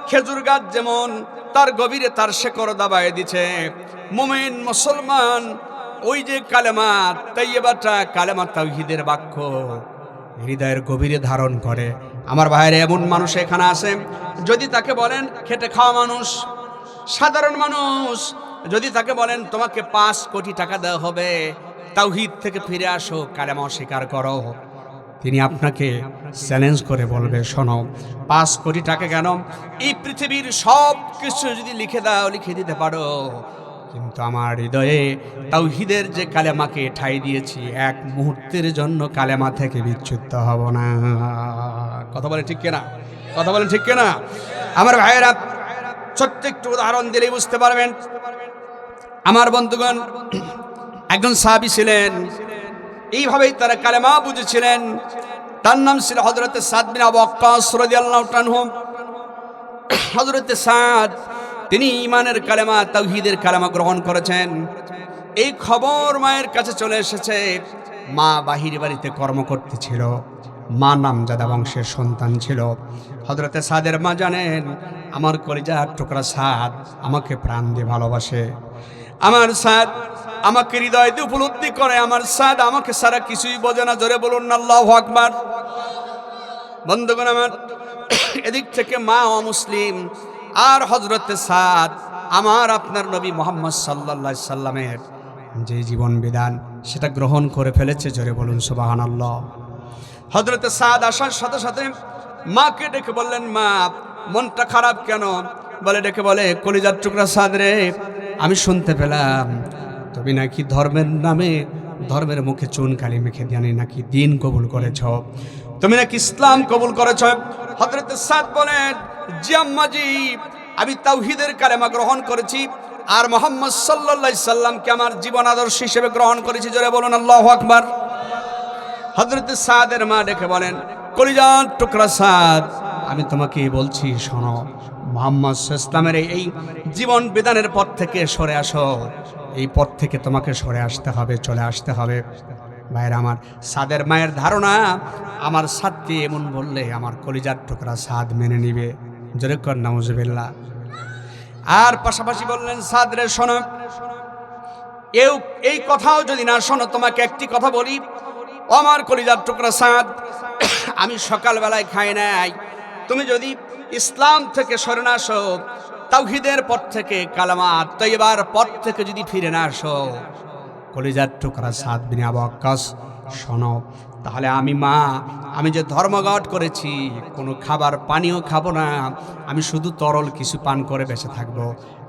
খেজুর গাছ যেমন তার গভীরে তার শেকড় দাবায় দিছে, মুমিন মুসলমান ওই যে কালেমা তাইয়্যিবাটা, কালেমা তাওহীদের বাক্য হৃদয়ের গভীরে ধারণ করে। আমার ভাইয়েরা, এমন মানুষ এখানে আছে, যদি তাকে বলেন খেটে খাওয়া মানুষ, সাধারণ মানুষ, যদি তাকে বলেন তোমাকে 5 কোটি টাকা দেওয়া হবে, তাওহীদ থেকে ফিরে আসো, কালেমা অস্বীকার করো, তিনি আপনাকে চ্যালেঞ্জ করে বলবে, শোনো 5 কোটি টাকা কেন, এই পৃথিবীর সব কিছু যদি লিখে দাও, লিখে দিতে পারো, কিন্তু আমার হৃদয়ে তাওহীদের যে কালেমাকে ঠাঁই দিয়েছি, এক মুহূর্তের জন্য কালেমা থেকে বিচ্যুত হব না। কথা বলেন ঠিক কিনা? কথা বলেন ঠিক কিনা? আমার ভাইয়েরা, ছোট্ট একটু উদাহরণ দিলেই বুঝতে পারবেন। আমার বন্ধুগণ, একজন সাহাবী ছিলেন, এইভাবেই তারা কালেমা বুঝেছিলেন। তার নাম ছিল হযরতে সাদ বিন আবু ওয়াক্কাস রাদিয়াল্লাহু আনহু। হযরতে সাদ তিনি ঈমানের কালেমা, তাওহীদের কালেমা গ্রহণ করেছেন। এই খবর মায়ের কাছে চলে এসেছে। মা বাহির বাড়িতে কর্ম করতেছিল, মা নামজাদা বংশের সন্তান ছিল। হযরতে সাদের মা জানেন, আমার কলিজার টুকরা সাদ আমাকে প্রাণ দিয়ে ভালোবাসে, আমার সাদ আমাকে হৃদয় দিয়ে উপলব্ধি করে, আমার সাদ আমাকে সারা কিছুই বোঝে না। জোরে বলুন না আল্লাহু আকবার। বন্ধুগণ আমার, এদিক থেকে মা অমুসলিম, আর হযরতে সাদ আমার আপনার নবী মুহাম্মদ সাল্লাল্লাহু আলাইহি সাল্লামের যে জীবন বিধান সেটা গ্রহণ করে ফেলেছে। জোরে বলুন সুবহানাল্লাহ। হযরতে সাদ আসার সাথে সাথে মাকে ডেকে বললেন, মা মনটা খারাপ কেন? বলে ডেকে বলে, কলিজার টুকরা সাদ রে, আমি শুনতে পেলাম তুমি নাকি ধর্মের নামে ধর্মের মুখে চুন কালি মেখে জানি নাকি দিন কবুল করেছ, তুমি নাকি ইসলাম কবুল করেছ। হযরতে সাদ বলেন, জি আম্মা জি, আমি তাওহীদের কালেমা গ্রহণ করেছি, আর মুহাম্মদ সাল্লাল্লাহু আলাইহি সাল্লামকে আমার জীবন আদর্শ হিসেবে গ্রহণ করেছি। জোরে বলুন আল্লাহু আকবার। হযরতে সাদের মা ডেকে বলেন, কলিজার টুকরা সাদ, আমি তোমাকে বলছি, শোনো, মুহাম্মদ সাল্লাল্লাহু আলাইহি সাল্লামের এই জীবন বিধানের পথ থেকে সরে আসো, এই পথ থেকে তোমাকে সরে আসতে হবে, চলে আসতে হবে। ভাইরা আমার, সাদের মায়ের ধারণা, আমার সাদকে এমন বললে আমার কলিজার টুকরা সাদ মেনে নিবে। জোরে কর নাউজুবিল্লাহ। আর পাশাপাশি বললেন, সাদ রে শোনো, এই কথাও যদি না শোনো, তোমাকে একটি কথা বলি, আমার কলিজার টুকরা সাদ, আমি সকালবেলায় খাই নাই, তুমি যদি ইসলাম থেকে সরে না আসো, তাওহীদের পথ থেকে, কালেমা তাইয়্যিবার পথ থেকে যদি ফিরে না আসো, কলিজার টুকরা সাদ বিন আবু ওয়াক্কাস, শোনো, তাহলে আমি যে ধর্মঘট করেছি, কোনো খাবার পানিও খাবো না, আমি শুধু তরল কিছু পান করে বেঁচে থাকবো,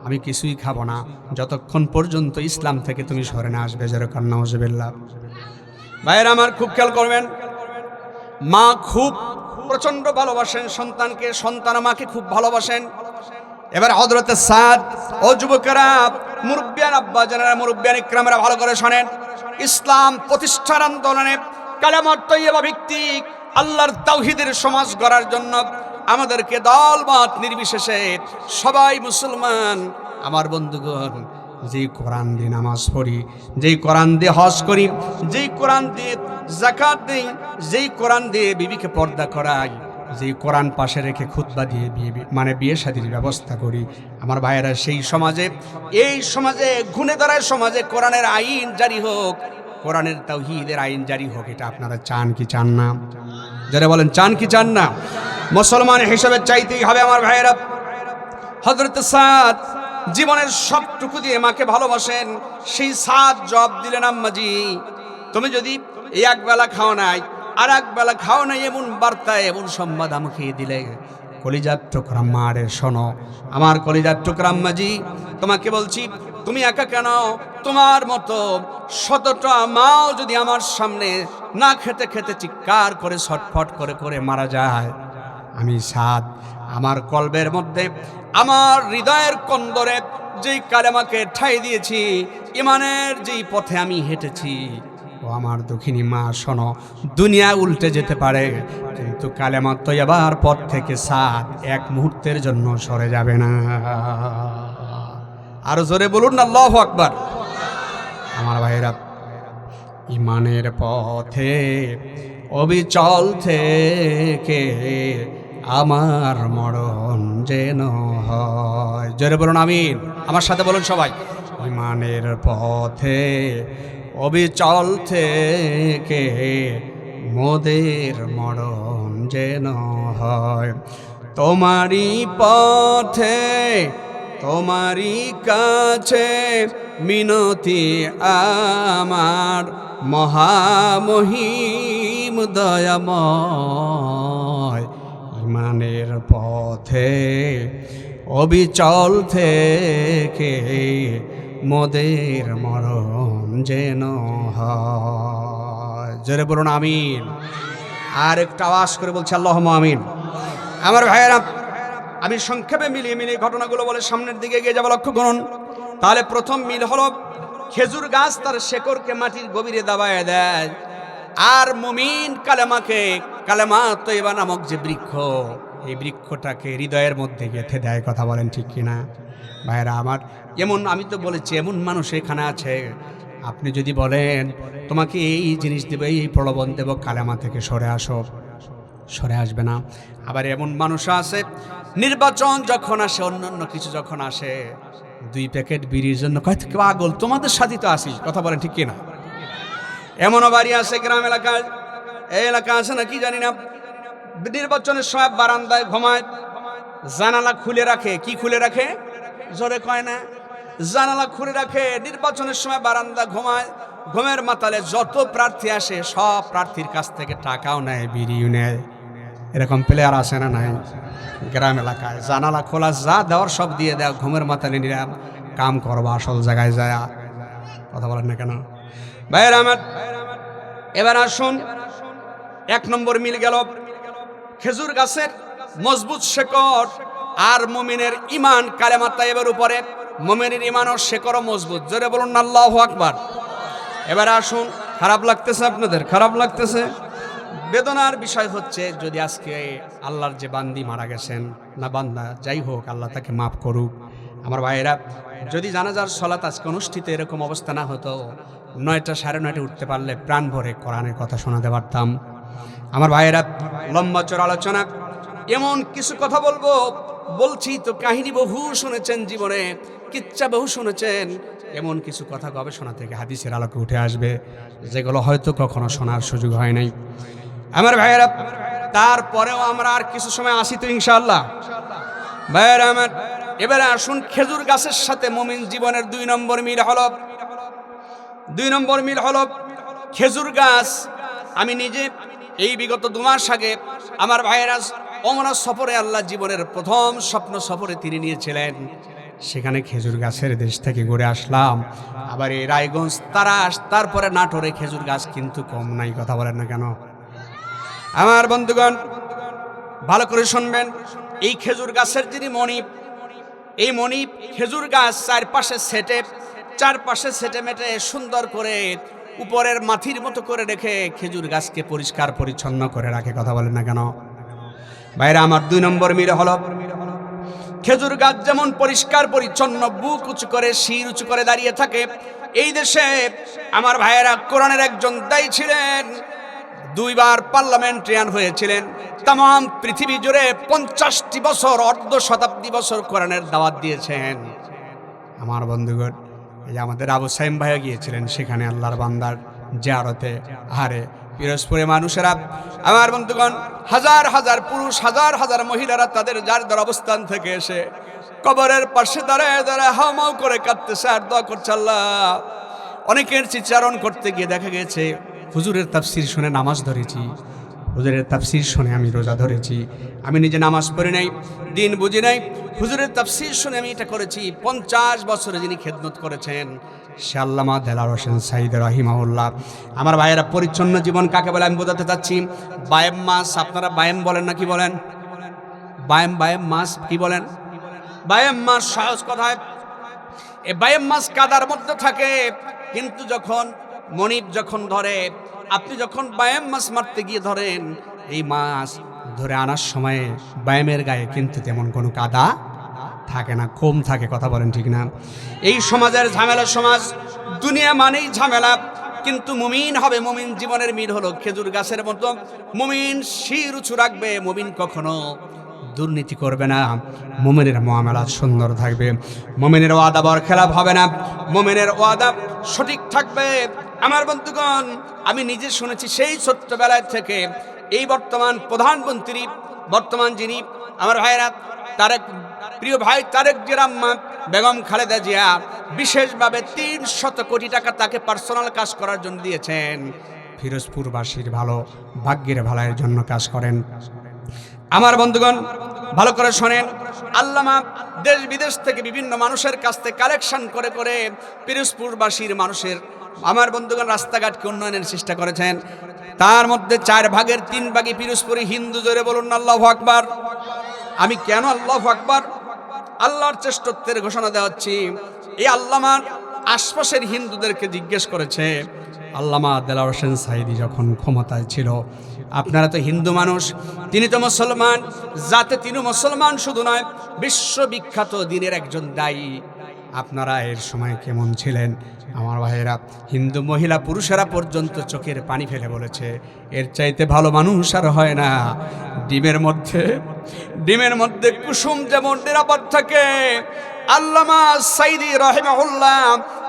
আমি কিছুই খাবো না যতক্ষণ পর্যন্ত ইসলাম থেকে তুমি সরে না আসবে। যেরকম নাউজুবিল্লাহ। ভাইয়েরা আমার, খুব খেয়াল করবেন, মা খুব প্রচন্ড ভালোবাসেন সন্তানকে, সন্তান মাকে খুব ভালোবাসেন। এবার হযরতে সাদ, ও যুবকেরা, মুরব্বিয়ান আব্বা জানেরা, মুরব্বিয়ান ইকরামেরা ভালো করে শোনেন, ইসলাম প্রতিষ্ঠার আন্দোলনে কালেমা তাইয়্যিবা ভিত্তিক আল্লাহর তাওহীদের সমাজ গড়ার জন্য আমাদেরকে দলমত নির্বিশেষে সবাই মুসলমান, আমার বন্ধুগণ, যেই কোরআন দিয়ে নামাজ পড়ি, যেই কোরআন দিয়ে হজ করি, যেই কোরআন দিয়ে যাকাত দেই, যেই কোরআন দিয়ে বিবিকে পর্দা করাই, যেই কোরআন পাশে রেখে খুতবা দিয়ে বিয়ে শাদীর ব্যবস্থা করি, আমার ভাইয়েরা, সেই সমাজে, এই সমাজে, ঘুণে ধরার সমাজে কোরআনের আইন জারি হোক, কোরআনের তাওহীদের আইন জারি হোক। এটা আপনারা চান কি চান না? যারা বলেন চান কি চান না? মুসলমান হিসেবে চাইতেই হবে আমার ভাইয়েরা। হযরতে সাদ জীবনের সবটুকু দিয়ে মাকে ভালোবাসেন। সেই সাদ জবাব দিলেন, আম্মাজি, তুমি যদি এই একবেলা খাও নাই, আর একবেলা খাও নাই, এমন বার্তা, এমন সংবাদ আমাকে দিলে, কলিজার টুকরা মারে শোনো, আমার কলিজার টুকরা আম্মাজি, তোমাকে বলছি, তুমি একা কেন, তোমার মতো ১৭টা মাও যদি আমার সামনে না খেতে খেতে চিৎকার করে ছটফট করে করে মারা যায়, আমি সাদ আমার কলবের মধ্যে, আমার হৃদয়ের কন্দরে যেই কালেমাকে ঠাই দিয়েছি, ইমানের যেই পথে আমি হেঁটেছি, ও আমার দুঃখিনী মা শোনো, দুনিয়া উল্টে যেতে পারে, কিন্তু কালেমা তৈয়বার পথ থেকে সাদ এক মুহূর্তের জন্য সরে যাবে না। আরো জোরে বলুন না আল্লাহু আকবার। আমার ভাইরা, ইমানের পথে অবিচল থেকে আমার মরণ যেন হয়। জোরে বলুন আমিন, আমার সাথে বলুন সবাই। ইমানের পথে অবিচল থেকে মোদের মরণ যেন হয়। তোমারই পথে তোমারই কাছে মিনতি আমার, মহামহিম দয়াময়। ইমানের পথে অবিচল থেকে মোদের মরণ যেন হয়। জোরে বলুন আমিন। আর একটু আওয়াজ করে বলছি আল্লাহুম্মা আমিন। আমার ভাইয়েরা, আমি সংক্ষেপে মিলিয়ে ঘটনাগুলো বলে সামনের দিকে এগিয়ে যাবো। লক্ষ্য করুন, তাহলে প্রথম মিল হলো খেজুর গাছ তার শেকড়কে মাটির গভীরে দাবায় দেয়, আর মুমিন কালেমাকে, কালেমা তৈয়বা নামক যে বৃক্ষ, এই বৃক্ষটাকে হৃদয়ের মধ্যে গেঁথে দেয়। কথা বলেন ঠিক কিনা ভাইরা আমার? এমন, আমি তো বলেছি, এমন মানুষ এখানে আছে, আপনি যদি বলেন তোমাকে এই জিনিস দেবো, এই প্রলোভন দেবো, কালেমা থেকে সরে আসো, সরে আসবে না। আবার এমন মানুষ আছে, নির্বাচন যখন আসে, অন্যান্য কিছু যখন আসে, 2 প্যাকেট বিড়ির জন্য কয় পাগল, তোমাদের সাথে তো আসি। কথা বলেন ঠিক কিনা? এমনও বাড়ি আছে গ্রাম এলাকায়, এই এলাকা আছে না কি জানি না, নির্বাচনের সময় বারান্দায় ঘুমায়, জানালা খুলে রাখে। কি খুলে রাখে? জোরে কয় না? জানালা খুলে রাখে, নির্বাচনের সময় বারান্দা ঘুমায়। ঘুমের মাতালে যত প্রার্থী আসে সব প্রার্থীর কাছ থেকে টাকাও নেয়, বিড়িও নেয়। এরকম প্লেয়ার আসে না নাই গ্রাম এলাকায়? জানালা খোলা, যা দেওয়ার সব দিয়ে দেয়, ঘুমের মাতালে নিরাম কাম করবা আসল জায়গায় যায়। কথা বলেন না কেন ভাইয়ের আমার? এবার আসুন, 1 নম্বর মিল গেল খেজুর গাছের মজবুত শেকড় আর মুমিনের ইমান কালেমা তাইয়্যিবার উপরে। মুমিনের ইমান ও শেকড় মজবুত। জোরে বলুন আল্লাহু আকবার। এবার আসুন, খারাপ লাগতেছে আপনাদের? খারাপ লাগতেছে? বেদনার বিষয় হচ্ছে, যদি আজকে আল্লাহর যে বান্দি মারা গেছেন, না বান্দা যাই হোক, আল্লাহ তাকে মাফ করুক। আমার ভাইয়েরা, যদি জানাজার সলাত আজকে অনুষ্ঠিত এরকম অবস্থা না হতো, 9টা 9:30 উঠতে পারলে প্রাণ ভরে কোরআনের কথা শোনাতে পারতাম। আমার ভাইয়েরা, লম্বা চড় আলোচনা, এমন কিছু কথা বলছি তো, কাহিনী বহু শুনেছেন জীবনে, কিচ্ছা বহু শুনেছেন। এমন কিছু কথা গবেষণা থেকে হাদিসের আলোকে উঠে আসবে, যেগুলো হয়তো কখনো শোনার সুযোগ হয় নাই। আমার ভাইয়েরা, তারপরেও আমরা আর কিছু সময় আসি তো ইনশাআল্লাহ। ভাইয়েরা আমার, এবারে আসুন, খেজুর গাছের সাথে মুমিন জীবনের 2 নম্বর মিল হলো। 2 নম্বর মিল হলো খেজুর গাছ। আমি নিজে এই বিগত 2 মাস আগে আমার ভাইয়েরা ওমরা সফরে, আল্লাহ জীবনের প্রথম স্বপ্ন সফরে তিনি নিয়েছিলেন, সেখানে খেজুর গাছের দেশ থেকে ঘুরে আসলাম। আবার এই রায়গঞ্জ, তারাস, তারপরে নাটোরে খেজুর গাছ কিন্তু কম নাই। কথা বলেন না কেন? আমার বন্ধুগণ, ভালো করে শুনবেন, এই খেজুর গাছের যিনি মনিব, এই মনিব খেজুর গাছ চারপাশে সেটে মেটে সুন্দর করে উপরের মাথির মতো করে রেখে খেজুর গাছকে পরিষ্কার পরিচ্ছন্ন করে রাখে। কথা বলেন না কেন ভাইরা আমার? 2 নম্বর মিল হলো খেজুর গাছ যেমন পরিষ্কার পরিচ্ছন্ন, বুক উঁচু করে, শির উঁচু করে দাঁড়িয়ে থাকে। এই দেশে আমার ভাইয়েরা কোরআনের একজন দায়ী ছিলেন, 2 বার পার্লামেন্টারিয়ান হয়েছিলেন। তাম পৃথিবী জুড়ে 50টি বছর, অর্ধ শতাব্দী বছর কোরআনের দাওয়াত দিয়েছেন। আমার বন্ধুগণ, এই আমাদের আবু সাইম ভাইও গিয়েছিলেন সেখানে আল্লাহর বান্দার জিয়ারতে। আরে পিরোজপুরে মানুষেরা, আমার বন্ধুগণ, হাজার হাজার পুরুষ, হাজার হাজার মহিলারা তাদের যার যার অবস্থান থেকে এসে কবরের পাশে দাঁড়ায় দাঁড়ায় হাওমাও করে কাঁদতেছে আর দোয়া করছে আল্লাহ। অনেকের চিৎচারণ করতে গিয়ে দেখা গেছে, হুজুরের তাফসির শুনে নামাজ ধরেছি, হুজুরের তাফসির শুনে আমি রোজা ধরেছি, আমি নিজে নামাজ পড়ি নাই, দিন বুঝি নাই, হুজুরের তাফসির শুনে আমি এটা করেছি। 50 বছরে যিনি খেদমত করেছেন, সে আল্লামা দেলাওয়ার হোসেন সাঈদী রাহিমাহুল্লাহ। আমার ভাইয়েরা, পরিচ্ছন্ন জীবন কাকে বলে আমি বোঝাতে চাচ্ছি। বায়েম মাছ, আপনারা বায়েম বলেন না কি বলেন? বায়েম মাছ কি বলেন? বায়েম মাছ সহজ কথায়, এ বায়েম মাছ কাদার মধ্যে থাকে, কিন্তু যখন মনিব যখন ধরে, আপনি যখন বায়েম মাছ মারতে গিয়ে ধরেন, এই মাছ ধরে আনার সময় বায়েমের গায়ে কিন্তু তেমন কোনো কাদা থাকে না, কম থাকে। কথা বলেন ঠিক না? এই সমাজের ঝামেলা সমাজ, দুনিয়া মানেই ঝামেলা, কিন্তু মুমিন হবে, মুমিন জীবনের মিল হলো খেজুর গাছের মতো। মুমিন শির উঁচু রাখবে, মুমিন কখনো দুর্নীতি করবে না, মুমিনের মুআমালাত সুন্দর থাকবে, মুমিনের ওয়াদা বরখেলাপ হবে না, মুমিনের ওয়াদা সঠিক থাকবে। আমার বন্ধুগণ, আমি নিজে শুনেছি সেই ছোট্টবেলায় থেকে, এই বর্তমান প্রধানমন্ত্রী, বর্তমান যিনি আমার ভাইরা তারেক, প্রিয় ভাই তারেক জিয়ার আম্মা বেগম খালেদা জিয়া বিশেষভাবে ৩০০ কোটি টাকা তাকে পার্সোনাল কাজ করার জন্য দিয়েছেন। ফিরোজপুরবাসীর ভালো, ভাগ্যের ভালাইয়ের জন্য কাজ করেন। আমার বন্ধুগণ, ভালো করে শোনেন, আল্লামা দেশ বিদেশ থেকে বিভিন্ন মানুষের কাছ থেকে কালেকশন করে করে পিরোজপুরবাসীর মানুষের, আমার বন্ধুগণ, রাস্তাঘাটকে উন্নয়নের চেষ্টা করেছেন। তার মধ্যে 4 ভাগের 3 ভাগই পিরোজপুরি হিন্দু। জোরে বলুন আল্লাহু আকবার। আমি কেন আল্লাহু আকবার? আল্লাহর শ্রেষ্ঠত্বের ঘোষণা দেওয়াচ্ছি। এই আল্লামার আশপাশের হিন্দুদেরকে জিজ্ঞেস করেছে, আল্লামা দেলাওয়ার হোসেন সাঈদী যখন ক্ষমতায় ছিল, আপনারা তো হিন্দু মানুষ, তিনি তো মুসলমান, যাতে তিনি মুসলমান শুধু নয়, বিশ্ববিখ্যাত দিনের একজন দায়ী, আপনারা এর সময় কেমন ছিলেন? আমার ভাইয়েরা, হিন্দু মহিলা পুরুষেরা পর্যন্ত চোখের পানি ফেলে বলেছে, এর চাইতে ভালো মানুষ আর হয় না। ডিমের মধ্যে কুসুম যেমন নিরাপদ থাকে, আল্লামা সাঈদী রাহিমাহুল্লাহ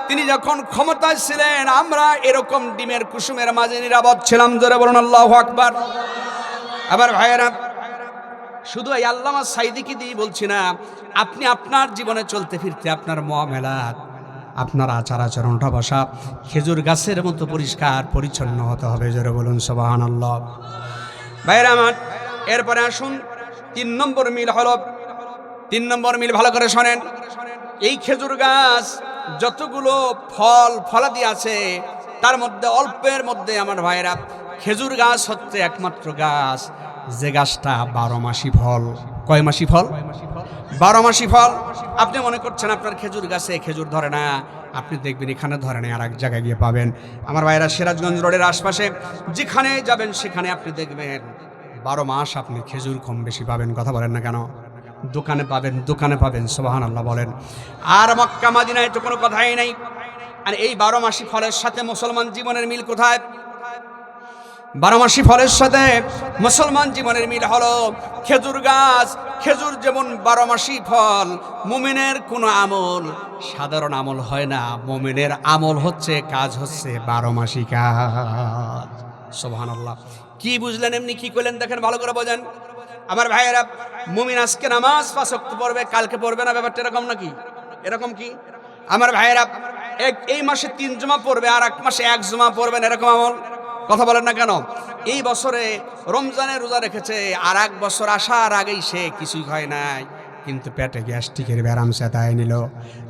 তিনি যখন ক্ষমতায় ছিলেন, আমরা এরকম ডিমের কুসুমের মাঝে নিরাপদ ছিলাম। জোরে বলুন আল্লাহু আকবার। আবার ভাইয়েরা, শুধু এই আল্লামা সাঈদীকে দিয়ে বলছি না, আপনি আপনার জীবনে চলতে ফিরতে আপনার মুআমালাত, আপনার আচার আচরণ, ওঠা বসা খেজুর গাছের মতো পরিষ্কার পরিচ্ছন্ন হতে হবে। জোরে বলুন সুবহানাল্লাহ। ভাইয়েরা আমার, এরপরে আসুন 3 নম্বর মিল হলো, 3 নম্বর মিল ভালো করে শোনেন। এই খেজুর গাছ যতগুলো ফলাদি আছে, তার মধ্যে অল্পের মধ্যে আমার ভাইয়েরা, খেজুর গাছ হচ্ছে একমাত্র গাছ যে গাছটা 12 মাসি ফল। কয় মাসি ফল? 12 মাসি ফল। আপনি মনে করছেন আপনার খেজুর গাছে খেজুর ধরে না, আপনি দেখবেন এখানে ধরে না, আর এক জায়গায় গিয়ে পাবেন। আমার ভাইয়েরা, সিরাজগঞ্জ রোডের আশপাশে যেখানে যাবেন সেখানে আপনি দেখবেন 12 মাস আপনি খেজুর কম বেশি পাবেন। কথা বলেন না কেন? দোকানে পাবেন। সুবহানাল্লাহ বলেন। আর মক্কা মদিনায় তো কোনো কথাই নাই। আর এই 12 মাসি ফলের সাথে মুসলমান জীবনের মিল কোথায়? 12 মাসি ফলের সাথে মুসলমান জীবনের মিল হলো খেজুর গাছ। খেজুর যেমন 12 মাসি ফল, মুমিনের কোনো আমল সাধারণ আমল হয় না, মুমিনের আমল হচ্ছে, কাজ হচ্ছে 12 মাসি কাজ। সুবহানাল্লাহ। কি বুঝলেন? এমনি কি করলেন দেখেন, ভালো করে বোঝেন। আমার ভাইয়েরা, মুমিন আজকে নামাজ 5 ওয়াক্ত পড়বে, কালকে পড়বে না, ব্যাপারটা এরকম নাকি? এরকম কি? আমার ভাইয়েরা, এই মাসে 3 জুমা পড়বে, আর এক মাসে 1 জুমা পড়বেন, এরকম আমল? কথা বলেন না কেন? এই বছরে রমজানের রোজা রেখেছে, আর 1 বছর আসার আগেই সে কিছুই হয় নাই, কিন্তু পেটে গ্যাস্ট্রিকের ব্যারাম সেটাই নিল।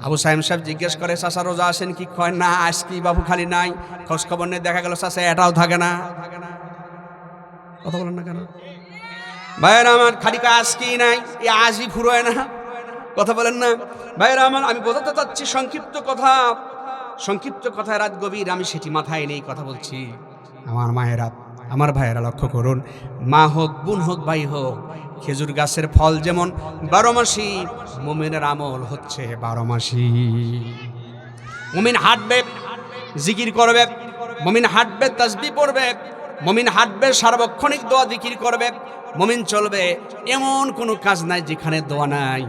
আবু সাইম সাহেব জিজ্ঞেস করে, চাচা রোজা আসেন কি? কয় না, আজ কি বাবু খালি নাই, খোঁজ খবর নিয়ে দেখা গেল চাচা এটাও থাকে না। কথা বলেন না কেন? ভাইয়েরা আমার, খালি কাজ কি নাই, এ আজই ফুরোয় না। কথা বলেন না ভাইয়েরা আমার, আমি বোঝাতে চাচ্ছি সংক্ষিপ্ত কথায় রাত গভীর, আমি সেটি মাথায় নেই কথা বলছি। আমার মায়েরা, আমার ভাইয়েরা, লক্ষ্য করুন, মা হোক, বোন হোক, ভাই হোক, খেজুর গাছের ফল যেমন 12 মাসি, মুমিনের আমল হচ্ছে 12 মাসি। মুমিন হাঁটবে, জিকির করবে, মুমিন হাঁটবে, তাসবিহ পড়বে, মুমিন হাঁটবে, সার্বক্ষণিক দোয়া জিকির করবে, মুমিন চলবে, এমন কোনো কাজ নাই যেখানে দোয়া নাই।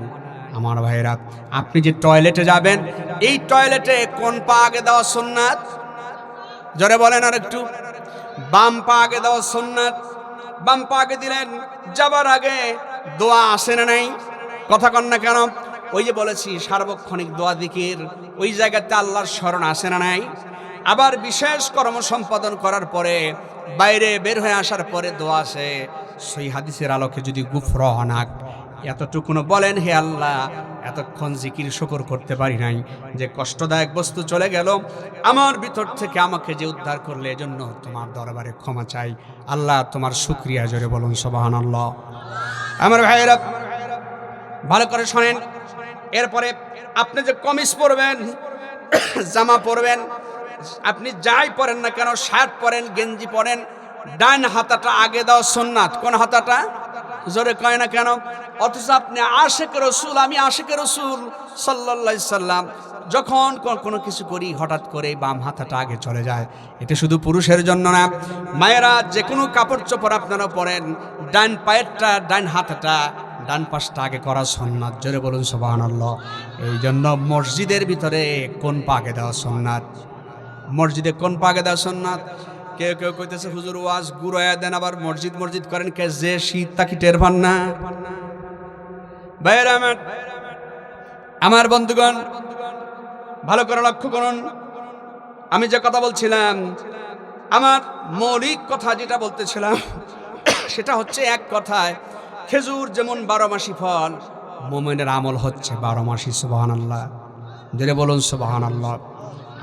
আমার ভাইয়েরা, আপনি যে টয়লেটে যাবেন, এই টয়লেটে কোন পা আগে দেওয়া সুন্নাত? জোরে বলেন আর একটু। বাম পা আগে দেওয়া সুন্নাত। বাম পা আগে দিলেন, যাবার আগে দোয়া আসে না নাই? কথা কন না কেন? ওই যে বলেছি সার্বক্ষণিক দোয়া জিকির, ওই জায়গাতে আল্লাহর স্মরণ আসে না নাই? আবার বিশেষ কর্ম সম্পাদন করার পরে, বাইরে বের হয়ে আসার পরে দোয়া আসে। সেই হাদিসের আলোকে যদি গুফরানাক, এতটুকুনো বলেন, হে আল্লাহ, এতক্ষণ জিকির শুকর করতে পারি নাই, যে কষ্টদায়ক বস্তু চলে গেল আমার ভিতর থেকে, আমাকে যে উদ্ধার করলে, এজন্য তোমার দরবারে ক্ষমা চাই। আল্লাহ তোমার শুকরিয়া, জোরে বলুন সুবহানাল্লাহ। আমার ভাইয়েরা ভালো করে শোনেন, এরপরে আপনি যে কমিজ পরবেন, জামা পরবেন, আপনি যাই পরেন না কেন, শার্ট পরেন, গেঞ্জি পরেন, ডান হাতাটা আগে দাও সুন্নাত। কোন হাতাটা? জোরে কয় না কেন? অথচ আপনি আশিক রাসূল, আমি আশিক রাসূল সাল্লাল্লাহু আলাইহি সাল্লাম, যখন কোনো কিছু করি হঠাৎ করে বাম হাতাটা আগে চলে যায়। এটা শুধু পুরুষের জন্য না, মায়েরা যে কোনো কাপড় চোপড় আপনারা পরেন, ডান পায়েরটা, ডান হাতাটা, ডান পাশটা আগে করা সুন্নাত। জোরে বলুন সুবহানাল্লাহ। এই জন্য মসজিদের ভিতরে কোন পা আগে দেওয়া সুন্নাত? মসজিদে কোন পা আগে দেওয়া সুন্নাত? কেউ কেউ কইতেছে হুজুর ওয়াজ গুড়ায়া দেন, আবার মসজিদ মসজিদ করেন, কে যে শীত তাকি টের পান না? ভাইয়েরা আমার বন্ধুগণ, ভালো করে লক্ষ্য করুন, আমি যে কথা বলছিলাম, আমার মৌলিক কথা যেটা বলতেছিলাম সেটা হচ্ছে, এক কথায় খেজুর যেমন 12 মাসি ফল, মুমিনের আমল হচ্ছে 12 মাসি। সুবহানাল্লাহ, জোরে বলুন সুবহানাল্লাহ।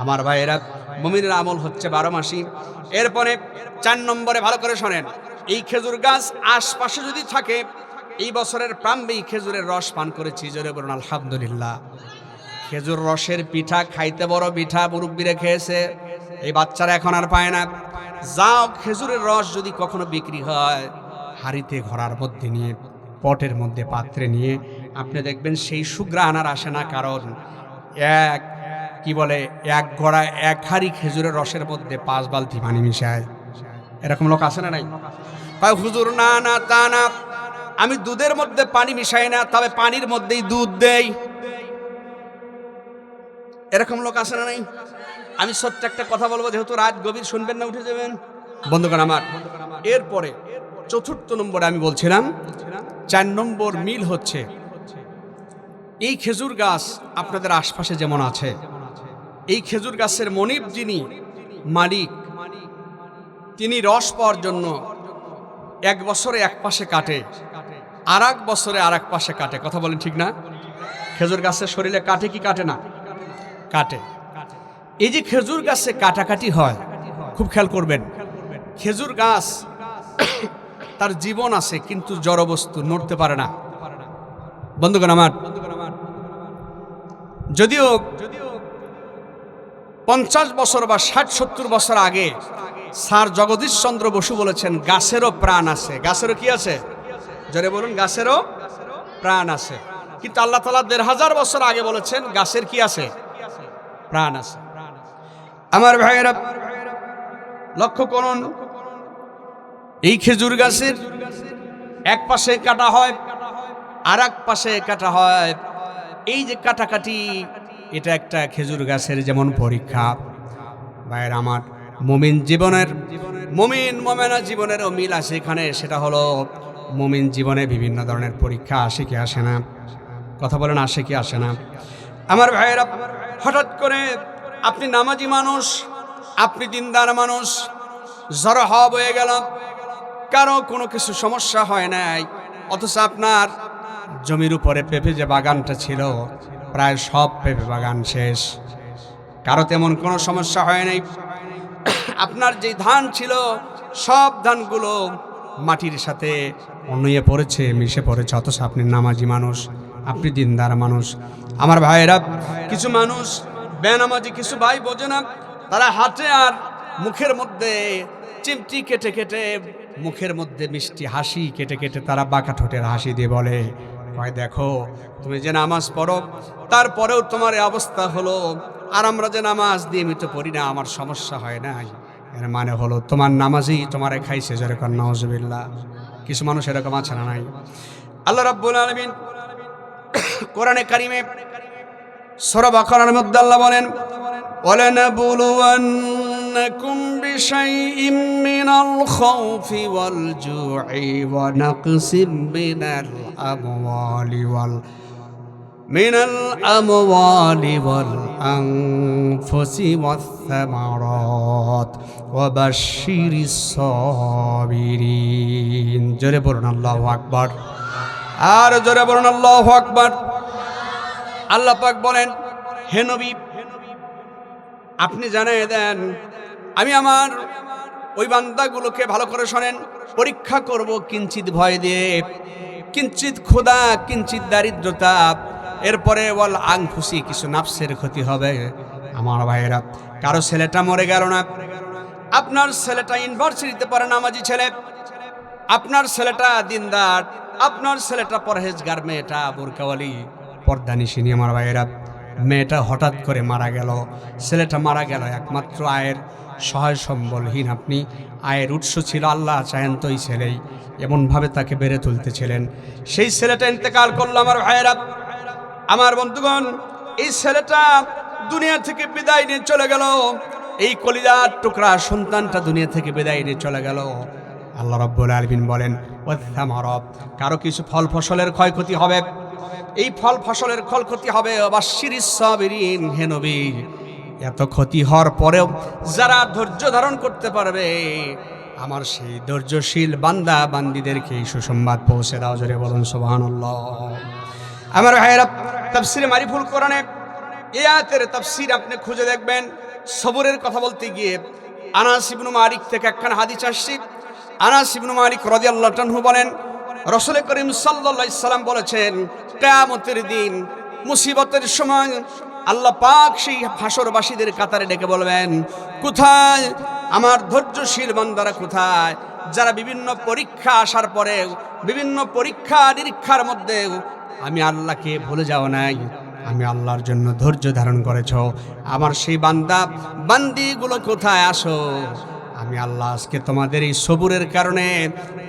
আমার ভাইয়েরা, মুমিনের আমল হচ্ছে 12 মাসি। এরপরে 4 নম্বরে ভালো করে শোনেন, এই খেজুর গাছ আশপাশে যদি থাকে, এই বছরের প্রাম্বেই খেজুরের রস পান করেছি, জোরে বলুন আলহামদুলিল্লাহ। খেজুর রসের পিঠা খাইতে বড় পিঠা, মুরব্বীরা খেয়েছে, এই বাচ্চারা এখন আর পায় না। যাও, খেজুরের রস যদি কখনো বিক্রি হয়, হাড়িতে ঘোড়ার মধ্যে নিয়ে, পটের মধ্যে পাত্রে নিয়ে, আপনি দেখবেন সেই সুগ্রাণ আর আসে না, কারণ এক ঘোড়া, এক হাড়ি খেজুরের রসের মধ্যে 5 বালতি পানি মিশায়। এরকম লোক আছে না নাই? তাই হুজুর না না, তা না, আমি দুধের মধ্যে পানি মিশাই না, তবে পানির মধ্যেই দুধ দেই। এরকম লোক আছে না নাই? আমি সত্য একটা কথা বলবো, যেহেতু রাত গভীর, শুনবেন না উঠে যাবেন বন্ধুগণ আমার। এরপরে 4র্থ নম্বরে আমি বলছিলাম, 4 নম্বর মিল হচ্ছে, এই খেজুর গাছ আপনাদের আশপাশে যেমন আছে, এই খেজুর গাছের মনিব যিনি মালিক, তিনি রস পাওয়ার জন্য 1 বছরে এক পাশে কাটে, আর 1 বছরে আর এক পাশে কাটে। কথা বলেন ঠিক না? খেজুর গাছের শরীরে কাটে কি কাটে না? কাটে। এই যে খেজুর গাছে কাটাকাটি হয়, খুব খেয়াল করবেন, খেজুর গাছ তার জীবন আছে, কিন্তু জড়বস্তু, নড়তে পারে না। বন্ধুগণ আমার, যদিও 50 বছর বা 60-70 বছর আগে স্যার জগদীশ চন্দ্র বসু বলেছেন, গাছেরও প্রাণ আছে। গাছেরও কি আছে? জোরে বলুন, গাছেরও প্রাণ আছে। কিন্তু আল্লাহ তাআলা 1500 বছর আগে বলেছেন, গাছের কি আছে? প্রাণ আছে। আমার ভাইয়েরা লক্ষ্য করুন, এই খেজুর গাছের এক পাশে কাটা হয়, আর এক পাশে কাটা হয়। এই যে কাটাকাটি, এটা একটা খেজুর গাছের যেমন পরীক্ষা। ভাইয়ের আমার, মুমিন জীবনের, মুমিনা জীবনেরও মিল আছে এখানে। সেটা হলো, মুমিন জীবনে বিভিন্ন ধরনের পরীক্ষা আসে কি আসে না? কথা বলেন, আসে কি আসে না? আমার ভাইয়েরা, হঠাৎ করে আপনি নামাজি মানুষ, আপনি দিনদার মানুষ, জ্বর হব হয়ে গেল, কারো কোনো কিছু সমস্যা হয় নাই, অথচ আপনার জমির উপরে পেঁপে যে বাগানটা ছিল, প্রায় সব পেঁপে বাগান শেষ। কারো তেমন কোনো সমস্যা হয় নাই। আপনার যে ধান ছিল, সব ধানগুলো মাটির সাথে অনুয়ে পড়েছে, মিশে পড়েছে, অথচ আপনি নামাজি মানুষ, আপনি দিনদার মানুষ। আমার ভাইয়েরা, কিছু মানুষ বেনামাজি, কিছু ভাই বোঝে না, তারা হাতে আর মুখের মধ্যে চিমটি কেটে কেটে, মুখের মধ্যে মিষ্টি হাসি কেটে কেটে, তারা বাঁকা ঠোঁটের হাসি দিয়ে বলে, ভাই দেখো, তুমি যে নামাজ পড়ো, তারপরেও তোমার এই অবস্থা হলো, আর আমরা যে নামাজ নিয়মিত পড়ি না, আমার সমস্যা হয় না। এর মানে হলো, তোমার নামাজই তোমারে খাইছে, যেরকম নাউজুবিল্লাহ। কিছু মানুষ এরকম আছে না নাই? আল্লাহ রাব্বুল আলামিন কোরআনে কারিমে সূরা বাকারার মধ্যে আল্লাহ বলেন, وَلَنَبْلُوَنَّكُمْ بِشَيْءٍ مِّنَ الْخَوْفِ وَالْجُوعِ وَنَقْصٍ من الأموال والأنفس والثمرات وبشر الصابرين. জোরে বলুন আল্লাহু আকবার। আর জোরে বলুন আল্লাহু আকবার। আল্লাহ পাক বলেন, হে নবী আপনি জানিয়ে দেন আমি আমার ওই বান্দাগুলোকে ভালো করে শোনেন পরীক্ষা করব কিঞ্চিত ভয় দিয়ে, কিঞ্চিত ক্ষুধা, কিঞ্চিত দারিদ্রতা, এরপরে ওয়াল আনফুসি কিছু নাফসের ক্ষতি হবে। আমার ভাইয়েরা, কারো ছেলেটা মরে গেল না, আপনার ছেলেটা ইউনিভার্সিটিতে পড়ে নামাজি ছেলে, আপনার ছেলেটা দিনদার, আপনার ছেলেটা পরহেজগার, মেয়েটা বোরকাওয়ালি পর্দানিশিনী। আমার ভাইয়েরা, মেয়েটা হঠাৎ করে মারা গেল, ছেলেটা মারা গেল, একমাত্র আয়ের সহায় সম্বলহীন, আপনি আয়ের উৎস ছিল, আল্লাহ চাহেন তো এই ছেলেই এমনভাবে তাকে বেড়ে তুলতেছিলেন, সেই ছেলেটা ইন্তেকাল করলো। আমার ভাইয়েরা, আমার বন্ধুগণ, এই ছেলেটা দুনিয়া থেকে বিদায় নিয়ে চলে গেল, এই কলিজার টুকরা সন্তানটা দুনিয়া থেকে বিদায় নিয়ে চলে গেল। আল্লাহ রাব্বুল আলামিন বলেন, ওয়াসসামারাত, কারো কিছু ফল ফসলের ক্ষয়ক্ষতি হবে, এই ফল ফসলের ক্ষয়ক্ষতি হবে। ওয়াবাশশিরিস সাবিরিন, হে নবী এত ক্ষতি হওয়ার পরেও যারা ধৈর্য ধারণ করতে পারবে আমার সেই ধৈর্যশীল বান্দা বান্দীদেরকে এই সুসংবাদ পৌঁছে দাও। জোরে বলুন সুবহানাল্লাহ। আমার ভাইয়েরা, তাফসীরে মারিফুল কোরআনে এই আয়াতের তাফসীর আপনি খুঁজে দেখবেন। সবরের কথা বলতে গিয়ে আনাস ইবনে মালিক থেকে একখানা হাদিস আসছে। আনাস ইবনে মালিক রাদিয়াল্লাহু আনহু বলেন, রাসূল করিম সাল্লাল্লাহু আলাইহি সাল্লাম বলেছেন, কিয়ামতের দিন মুসিবতের সময় আল্লাহ পাক সেই হাসরবাসীদের কাতারে ডেকে বলবেন, কোথায় আমার ধৈর্যশীল বান্দারা, কোথায় যারা বিভিন্ন পরীক্ষা আসার পরে, বিভিন্ন পরীক্ষা নিরীক্ষার মধ্যে আমি আল্লাহকে ভুলে যাও নাই, আমি আল্লাহর জন্য ধৈর্য ধারণ করেছ, আমার সেই বান্দা বান্দিগুলো কোথায়, আসো। আমি আল্লাহ আজকে তোমাদের এই সবুরের কারণে,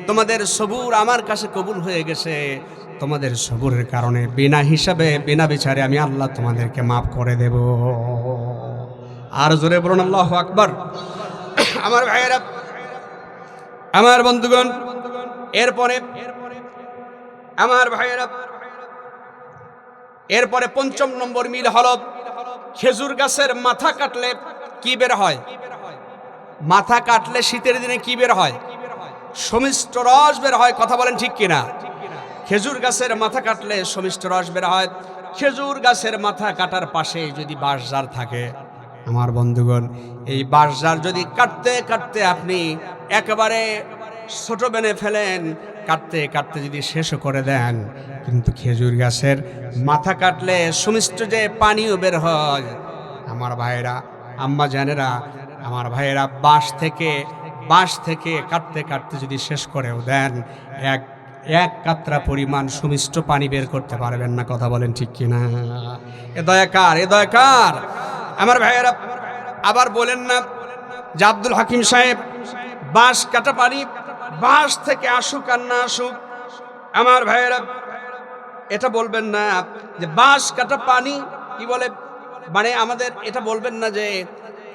তোমাদের সবুর আমার কাছে কবুল হয়ে গেছে, তোমাদের সবুরের কারণে বিনা হিসাবে বিনা বিচারে আমি আল্লাহ তোমাদেরকে মাফ করে দেব। আর জোরে বলুন আল্লাহু আকবার। আমার ভাইয়েরা, আমার বন্ধুগণ, এরপরে আমার ভাইয়েরা, এরপরে ৫ম নম্বর মিল হলো খেজুর গাছের মাথা কাটলে কি বের হয়? মাথা কাটলে শীতের দিনে কি বের হয়? সমিষ্ট রস বের হয়। কথা বলেন ঠিক কিনা? খেজুর গাছের মাথা কাটলে সমিষ্ট রস বের হয়। খেজুর গাছের মাথা কাটার পাশে যদি বাঁশঝাড় থাকে, আমার বন্ধুগণ, এই বাঁশঝাড় যদি কাটতে কাটতে আপনি একেবারে ছোট বেনে ফেলেন, কাটতে কাটতে যদি শেষও করে দেন, কিন্তু খেজুর গাছের মাথা কাটলে সুমিষ্ট যে পানিও বের হয়। আমার ভাইয়েরা, আম্মা জানেরা, আমার ভাইয়েরা, বাঁশ থেকে কাটতে কাটতে যদি শেষ করেও দেন, এক কাতরা পরিমাণ সুমিষ্ট পানি বের করতে পারবেন না। কথা বলেন ঠিক কিনা? এ দয়াকার আমার ভাইয়েরা। আবার বলেন না যে আব্দুল হাকিম সাহেব বাঁশ কাটা পানি বাঁশ থেকে আসুক আর না আসুক, আমার ভাইয়েরা এটা বলবেন না যে বাঁশ কাটা পানি কি বলে, মানে আমাদের এটা বলবেন না যে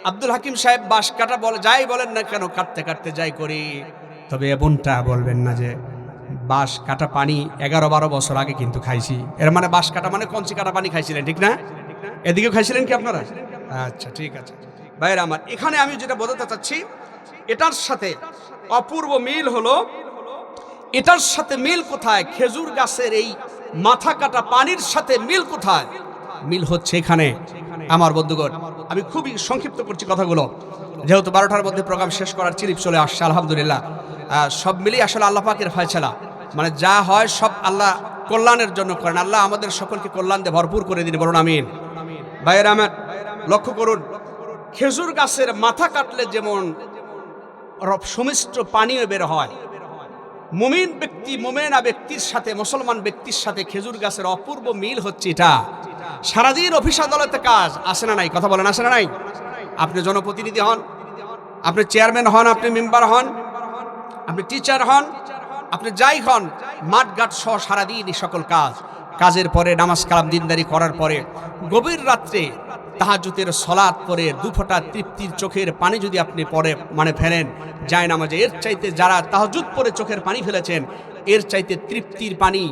আব্দুল হাকিম সাহেব বাঁশ কাটা বলে, যাই বলেন না কেন, কাটতে কাটতে যাই করি, তবে এমনটা বলবেন না যে বাঁশ কাটা পানি 11-12 বছর আগে কিন্তু খাইছি। এর মানে বাঁশ কাটা মানে কঞ্চি কাটা পানি খাইছিলেন, ঠিক না? এদিকেও খাইছিলেন কি আপনারা? আচ্ছা, ঠিক আছে ভাইরা আমার। এখানে আমি যেটা বোঝাতে চাচ্ছি, এটার সাথে অপূর্ব মিল হলো, এটার সাথে মিল কোথায়? খেজুর গাছের এই মাথা কাটা পানির সাথে মিল কোথায়? মিল হচ্ছে এখানে। আমার বন্ধুগণ, আমি খুবই সংক্ষিপ্ত করছি কথাগুলো, যেহেতু 12টার মধ্যে প্রোগ্রাম শেষ করার চিলিপ চলে আসছে। আলহামদুলিল্লাহ, সব মিলিয়ে আসলে আল্লাহ পাকের ফয়সালা, মানে যা হয় সব আল্লাহ কল্যাণের জন্য করেন। আল্লাহ আমাদের সকলকে কল্যাণ দিয়ে ভরপুর করে দিন, বলুন আমিন। ভাইয়েরা আমার, লক্ষ্য করুন, খেজুর গাছের মাথা কাটলে যেমন সমিষ্ট পানীয় বের হয়, মুমিনা ব্যক্তির সাথে, মুসলমান ব্যক্তির সাথে খেজুর গাছের অপূর্ব মিল হচ্ছে এটা। সারাদিন অফিস আদালতে কাজ, আসে না নাই? কথা বলেন, আসে না নাই? আপনি জনপ্রতিনিধি হন, আপনি চেয়ারম্যান হন, আপনি মেম্বার হন, আপনি টিচার হন, আপনি যাই হন, মাঠঘাট সহ সারাদিন এই সকল কাজের পরে, নামাজ কালাম দিনদারি করার পরে, গভীর রাত্রে তাহাজ্জুদের সালাত পরে দুফোঁটা তৃপ্তির চোখের পানি যদি আপনি পরে মানে ফেলেন যায় নামাজে, এর চাইতে, যারা তাহাজ্জুদ পরে চোখের পানি ফেলেছেন, এর চাইতে তৃপ্তির পানি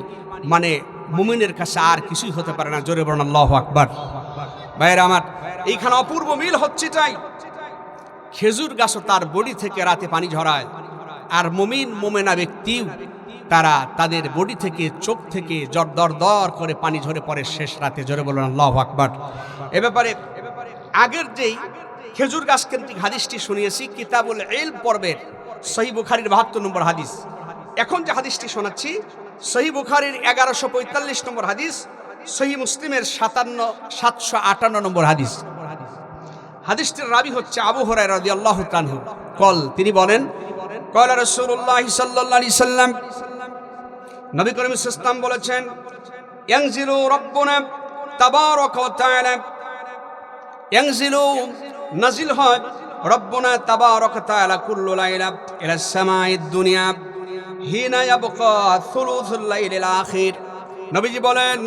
মানে মুমিনের কাছে আর কিছুই হতে পারে না। জোরে বলুন আল্লাহু আকবার। ভাইয়েরা আমার, এইখানে অপূর্ব মিল হচ্ছে তাই। খেজুর গাছও তার বডি থেকে রাতে পানি ঝরায়, আর মুমিন মুমিনা ব্যক্তিও তারা তাদের বডি থেকে চোখ থেকে দর দর করে পানি ঝরে পড়ে শেষ রাতে। জোরে বলুন আল্লাহু আকবার। এ ব্যাপারে আগের যেই খেজুর গাছ কেন্দ্রিক হাদিসটি শুনিয়েছি কিতাবুল ইলম পর্বের সহিহ বুখারীর ৭২ নম্বর হাদিস। এখন যে হাদিসটি শোনাচ্ছি সহিহ বুখারীর ১১৪৫ নম্বর হাদিস, সহিহ মুসলিমের ৭৫৮ নম্বর হাদিস। হাদিসটির রাবী হচ্ছে আবু হুরায়রা রাদিয়াল্লাহু তাআলা কল, তিনি বলেন ক্বালা রাসূলুল্লাহ সাল্লাল্লাহু আলাইহি সাল্লাম, নবী করিম সাল্লাল্লাহু আলাইহি ওয়াসাল্লাম বলেছেন, ইয়ানজিলু রাব্বুনা তাবারাকা ওয়া তাআলা, ইয়ানজিলু নাজিল হয় রব্বুনা তাবারাকা ওয়া তাআলা কুল্লু লাইলা ইলা সামাঈদ দুনিয়া হিনা ইয়াবকা সুলুসুল লাইলিল আখির। নবীজি বলেন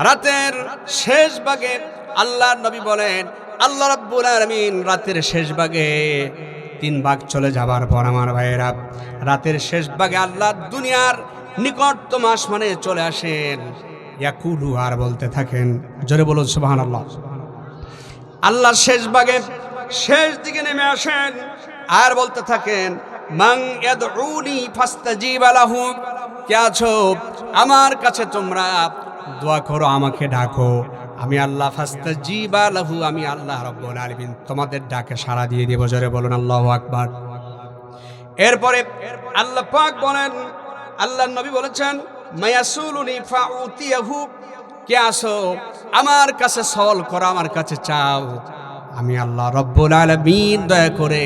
রাতের শেষ ভাগে, আল্লাহর নবী বলেন আল্লাহ রাব্বুল আলামিন রাতের শেষ ভাগে 3 ভাগ চলে যাবার পর আমার ভাইয়েরা রাতের শেষ ভাগে আল্লাহ দুনিয়ার নিকটতম আসমানে চলে আসেন। ইয়াকুলু, আর বলতে থাকেন, জোরে বলুন সুবহানাল্লাহ। আল্লাহ শেষ ভাগে শেষ দিকে নেমে আসেন আর বলতে থাকেন, মান ইয়াদউনি ফাস্তাজিবা লাহু, কে আছো আমার কাছে তোমরা দোয়া করো, আমাকে ডাকো, আমি আল্লাহ ফাস্তাজিবা লাহু, আমি আল্লাহ রাব্বুল আলামিন তোমাদের ডাকে সাড়া দিয়ে দেব। জোরে বলুন আল্লাহু আকবার। এরপরে আল্লাহ পাক বলেন, আল্লাহর নবী বলেছেন, মায়াসুলুনি ফাউতিয়াহু, কে আছো আমার কাছে সওয়াল করো, আমার কাছে চাও, আমি আল্লাহ রাব্বুল আলামিন দয়া করে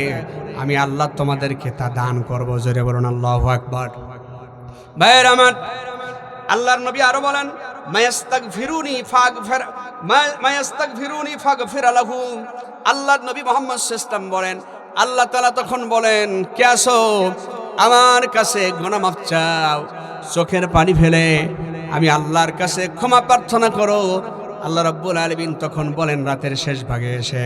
আমি আল্লাহ তোমাদেরকে তা দান করব। জোরে বলুন আল্লাহু আকবার। ভাইয়ের আমার, আল্লাহর নবী আরো বলেন, মায়াস্তাগফিরুনি ফাগফির লাহু, আল্লাহর নবী মুহাম্মদ সাল্লাল্লাহু আলাইহি ওয়াসাল্লাম বলেন, আল্লাহ তাআলা তখন বলেন, কে আছো আমার কাছে গুনাহ মাফ চাও, চোখের পানি ফেলে আমি আল্লাহর কাছে ক্ষমা প্রার্থনা করো। আল্লাহ রাব্বুল আলামিন তখন বলেন রাতের শেষ ভাগে এসে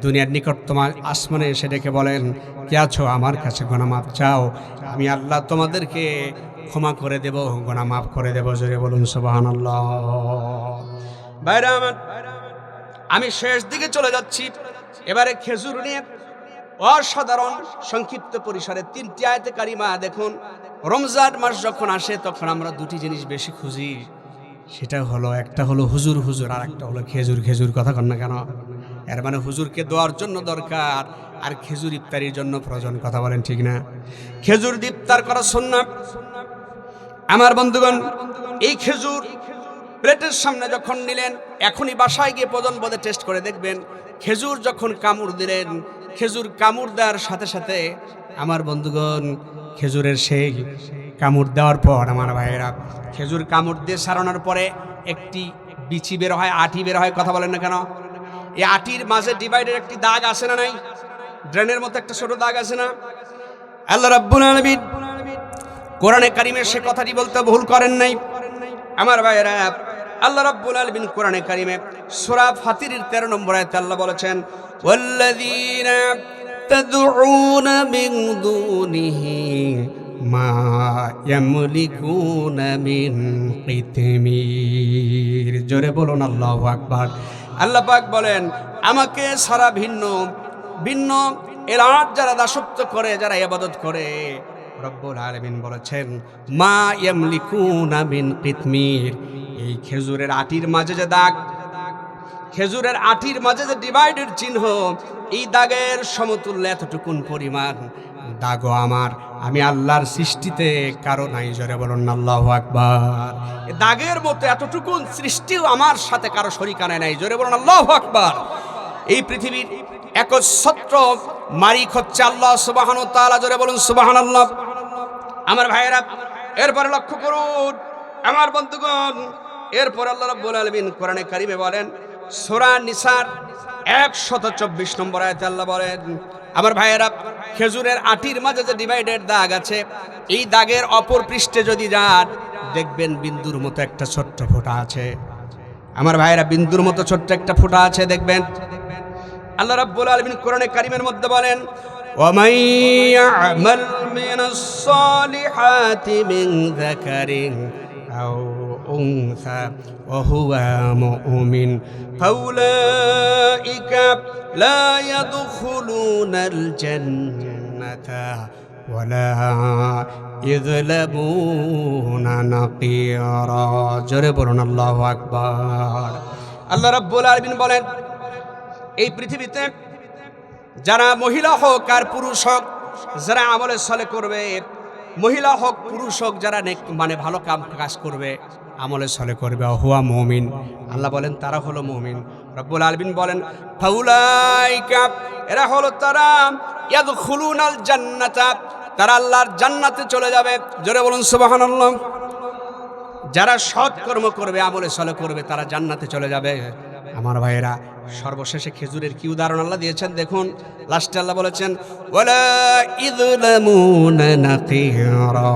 দুনিয়ার নিকটতম আসমানে এসে ডেকে বলেন, কে আছো আমার কাছে গুনাহ মাফ চাও, আমি আল্লাহ তোমাদেরকে ক্ষমা করে দেব, গুনাহ মাফ করে দেব। জোরে বলুন সুবহানাল্লাহ। ভাইরা আমার, আমি শেষ দিকে চলে যাচ্ছি। এবারে খেজুর নিয়ে অসাধারণ সংক্ষিপ্ত পরিসরে 3টি আয়াতে কারিমা দেখুন। রমজান মাস যখন আসে তখন আমরা 2টি জিনিস বেশি খুঁজি, সেটা হলো একটা হলো হুজুর হুজুর, আর একটা হলো খেজুর খেজুর। কথা কন না কেন? এর মানে হুজুরকে দোয়ার জন্য দরকার আর খেজুর ইফতারির জন্য প্রয়োজন। কথা বলেন ঠিক না? খেজুর দিয়ে ইফতার করা সুন্নাত। আমার বন্ধুগণ, এই খেজুর প্লেটের সামনে যখন নিলেন, এখনই বাসায় গিয়ে প্রয়োজন বোধে টেস্ট করে দেখবেন। খেজুর যখন কামড় দিলেন, খেজুর কামড় দেওয়ার সাথে সাথে আমার বন্ধুগণ, খেজুরের সেই কামড় দেওয়ার পর আমার ভাইয়েরা, খেজুর কামড় দিয়ে সারানোর পরে একটি বিচি বের হয়, আটি বের হয়। কথা বলেন না কেন? এই আটির মাঝে ডিভাইডের একটি দাগ আছে না নাই? ড্রেনের মতো একটা ছোট দাগ আছে না? আল্লাহ রাব্বুল আলামিন কোরআনে কারিমে সে কথাটি বলতে ভুল করেন নাই। আমার ভাইয়েরা, আল্লাহ রাব্বুল আলামিন কোরআনে কারিমে সূরা ফাতির 13 নম্বর আয়াতে আল্লাহ বলেছেন, ওয়াল্লাযীনা তাদউনা মিন দুনিহি মা ইয়ামলিকুনা মিন কিতমির। জোরে বলুন আল্লাহু আকবার। আল্লাহ পাক বলেন, আমাকে সারা ভিন্ন ভিন্ন এলাট যারা দাসত্ব করে, যারা ইবাদত করে, রব্বুল আলামিন বলেছেন মা ইয়ামলিকুনা মিন কিতমির, এই খেজুরের আটির মাঝে যে দাগ, খেজুরের আটির মাঝে যে ডিভাইডের চিহ্ন, এই দাগের সমতুল্য এতটুকুন পরিমাণ দাগও আমার, আমি আল্লাহর সৃষ্টিতে কারো নাই। জোরে বলুন আল্লাহু আকবার। এই দাগের মতো এতটুকুন সৃষ্টিও আমার সাথে কারো শরীকানা নাই। জোরে বলুন আল্লাহু আকবার। এই পৃথিবীর একচ্ছত্র মালিক হচ্ছে আল্লাহ সুবহানাহু ওয়া তাআলা। জোরে বলুন সুবহানাল্লাহ। আমার ভাইয়েরা, এরপরে লক্ষ্য করুন আমার বন্ধুগণ, এরপর আল্লাহ রাব্বুল আলামিন কোরআনে কারিমে বলেন, সূরা নিসার 124 নম্বর আয়াতে আল্লাহ বলেন, আমার ভাইয়েরা, খেজুরের আটির মাঝে যে ডিভাইডেড দাগ আছে, এই দাগের অপর পৃষ্ঠে যদি যান, দেখবেন বিন্দুর মতো একটা ছোট্ট ফোঁটা আছে। আমার ভাইয়েরা, বিন্দুর মতো ছোট্ট একটা ফোঁটা আছে, দেখবেন। আল্লাহ রাব্বুল আলামিন কোরআনে কারিমের মধ্যে বলেন, ومن يعمل من الصالحات من ذكر أو أنثى وهو مؤمن فأولئك لا يدخلون الجنة ওয়ালা ইযলামুনা নাকিরা। জোরে বলুন আল্লাহু আকবার। আল্লাহ রাব্বুল আলামিন বলেন, এই পৃথিবীতে যারা মহিলা হোক আর পুরুষ হোক, যারা আমলে সালেহ করবে, মহিলা হোক পুরুষ হোক, যারা মানে ভালো কাজ করবে, আমলে সালেহ করবে, হুয়া মুমিন, আল্লাহ বলেন তারা হলো মুমিন। রব্বুল আলামিন বলেন ফাউলাইকা, এরা হলো তারা, ইয়াদখুলুনাল জান্নাতা, তারা আল্লাহর জান্নাতে চলে যাবে। জোরে বলুন সুবহানাল্লাহ। যারা সৎ কর্ম করবে, আমলে সালেহ করবে, তারা জান্নাতে চলে যাবে। আমার ভাইয়েরা, সর্বশেষে খেজুরের কি উদাহরণ আল্লাহ দিয়েছেন দেখুন। লাস্টে আল্লাহ বলেছেন ওয়ালা ইযলামুনা নাকিরা।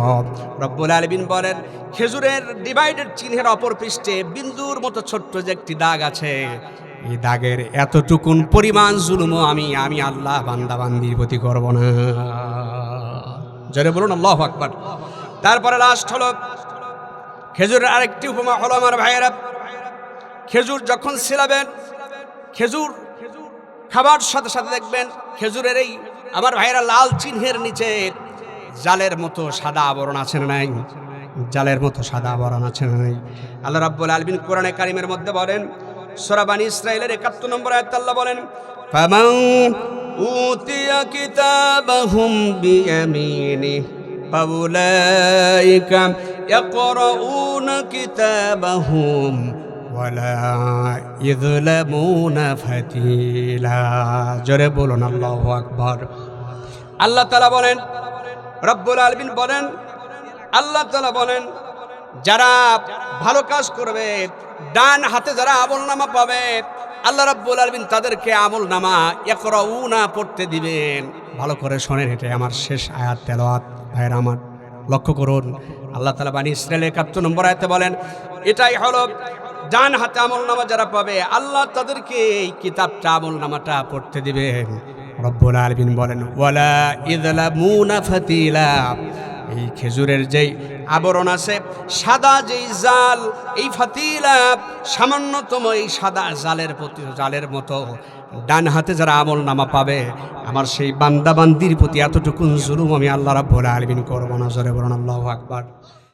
রব্বুল আলামিন বলেন, খেজুরের ডিভাইডেড চিহ্নের অপর পৃষ্ঠে বিন্দুর মতো ছোট্ট যে একটি দাগ আছে, এই দাগের এতটুকুন পরিমাণ জুলুমও আমি আল্লাহ বান্দা বান্দির প্রতি করব না। জোরে বলুন আল্লাহু আকবার। তারপরে লাস্ট হলো খেজুরের আরেকটি উপমা হলো আমার ভাইয়েরা, খেজুর যখন ছিলাবেন, খেজুর খাবার সাথে সাথে দেখবেন খেজুরের এই আমার ভাইয়েরা লাল চিহ্নের নিচে জালের মতো সাদা আবরণ আছে না নাই? জালের মতো সাদা আবরণ আছে না নাই? আল্লাহ রাব্বুল আলামিন কোরআনে কারিমের মধ্যে বলেন, সূরা বানী ইসরাঈলের ৭১ নম্বর আয়াতে আল্লাহ বলেন ফামান উতিয়া কিতাবাহুম বিয়ামিনিহি ফাউলাইকা ইয়াকরাউনা কিতাবাহুম ওয়ালা ইযলামুনা ফাতিলা। জোরে বলুন আল্লাহু আকবার। আল্লাহ তাআলা বলেন, রব্বুল আলামিন বলেন, আল্লাহ তাআলা বলেন, যারা ভালো কাজ করবে, ডান হাতে যারা আমলনামা পাবে, আল্লাহ রাব্বুল আলামিন তাদেরকে আমলনামা ইয়াকরাউনা পড়তে দিবেন। ভালো করে শোনেন, এটা আমার শেষ আয়াত তেলাওয়াত। ভাইরা আমার লক্ষ্য করুন, আল্লাহ তাআলা বানী ইসরাঈলের ৭১ নম্বর আয়াতে বলেন, এটাই হলো ডান হাতে আমলনামা যারা পাবে, আল্লাহ তাদেরকে এই কিতাবটা আমলনামাটা পড়তে দিবেন। রব্বুল আলামিন বলেন ওয়ালা ইযলামুনা ফাতিলা। এই খেজুরের যেই আবরণ আছে, সাদা যেই জাল, এই ফাতিলা সামান্যতম এই সাদা জালের মতো ডান হাতে যারা আমলনামা পাবে, আমার সেই বান্দা বান্দির প্রতি এতটুকুন জুলুম আমি আল্লাহ রাব্বুল আলামিন করব না। জোরে বলুন আল্লাহু আকবার।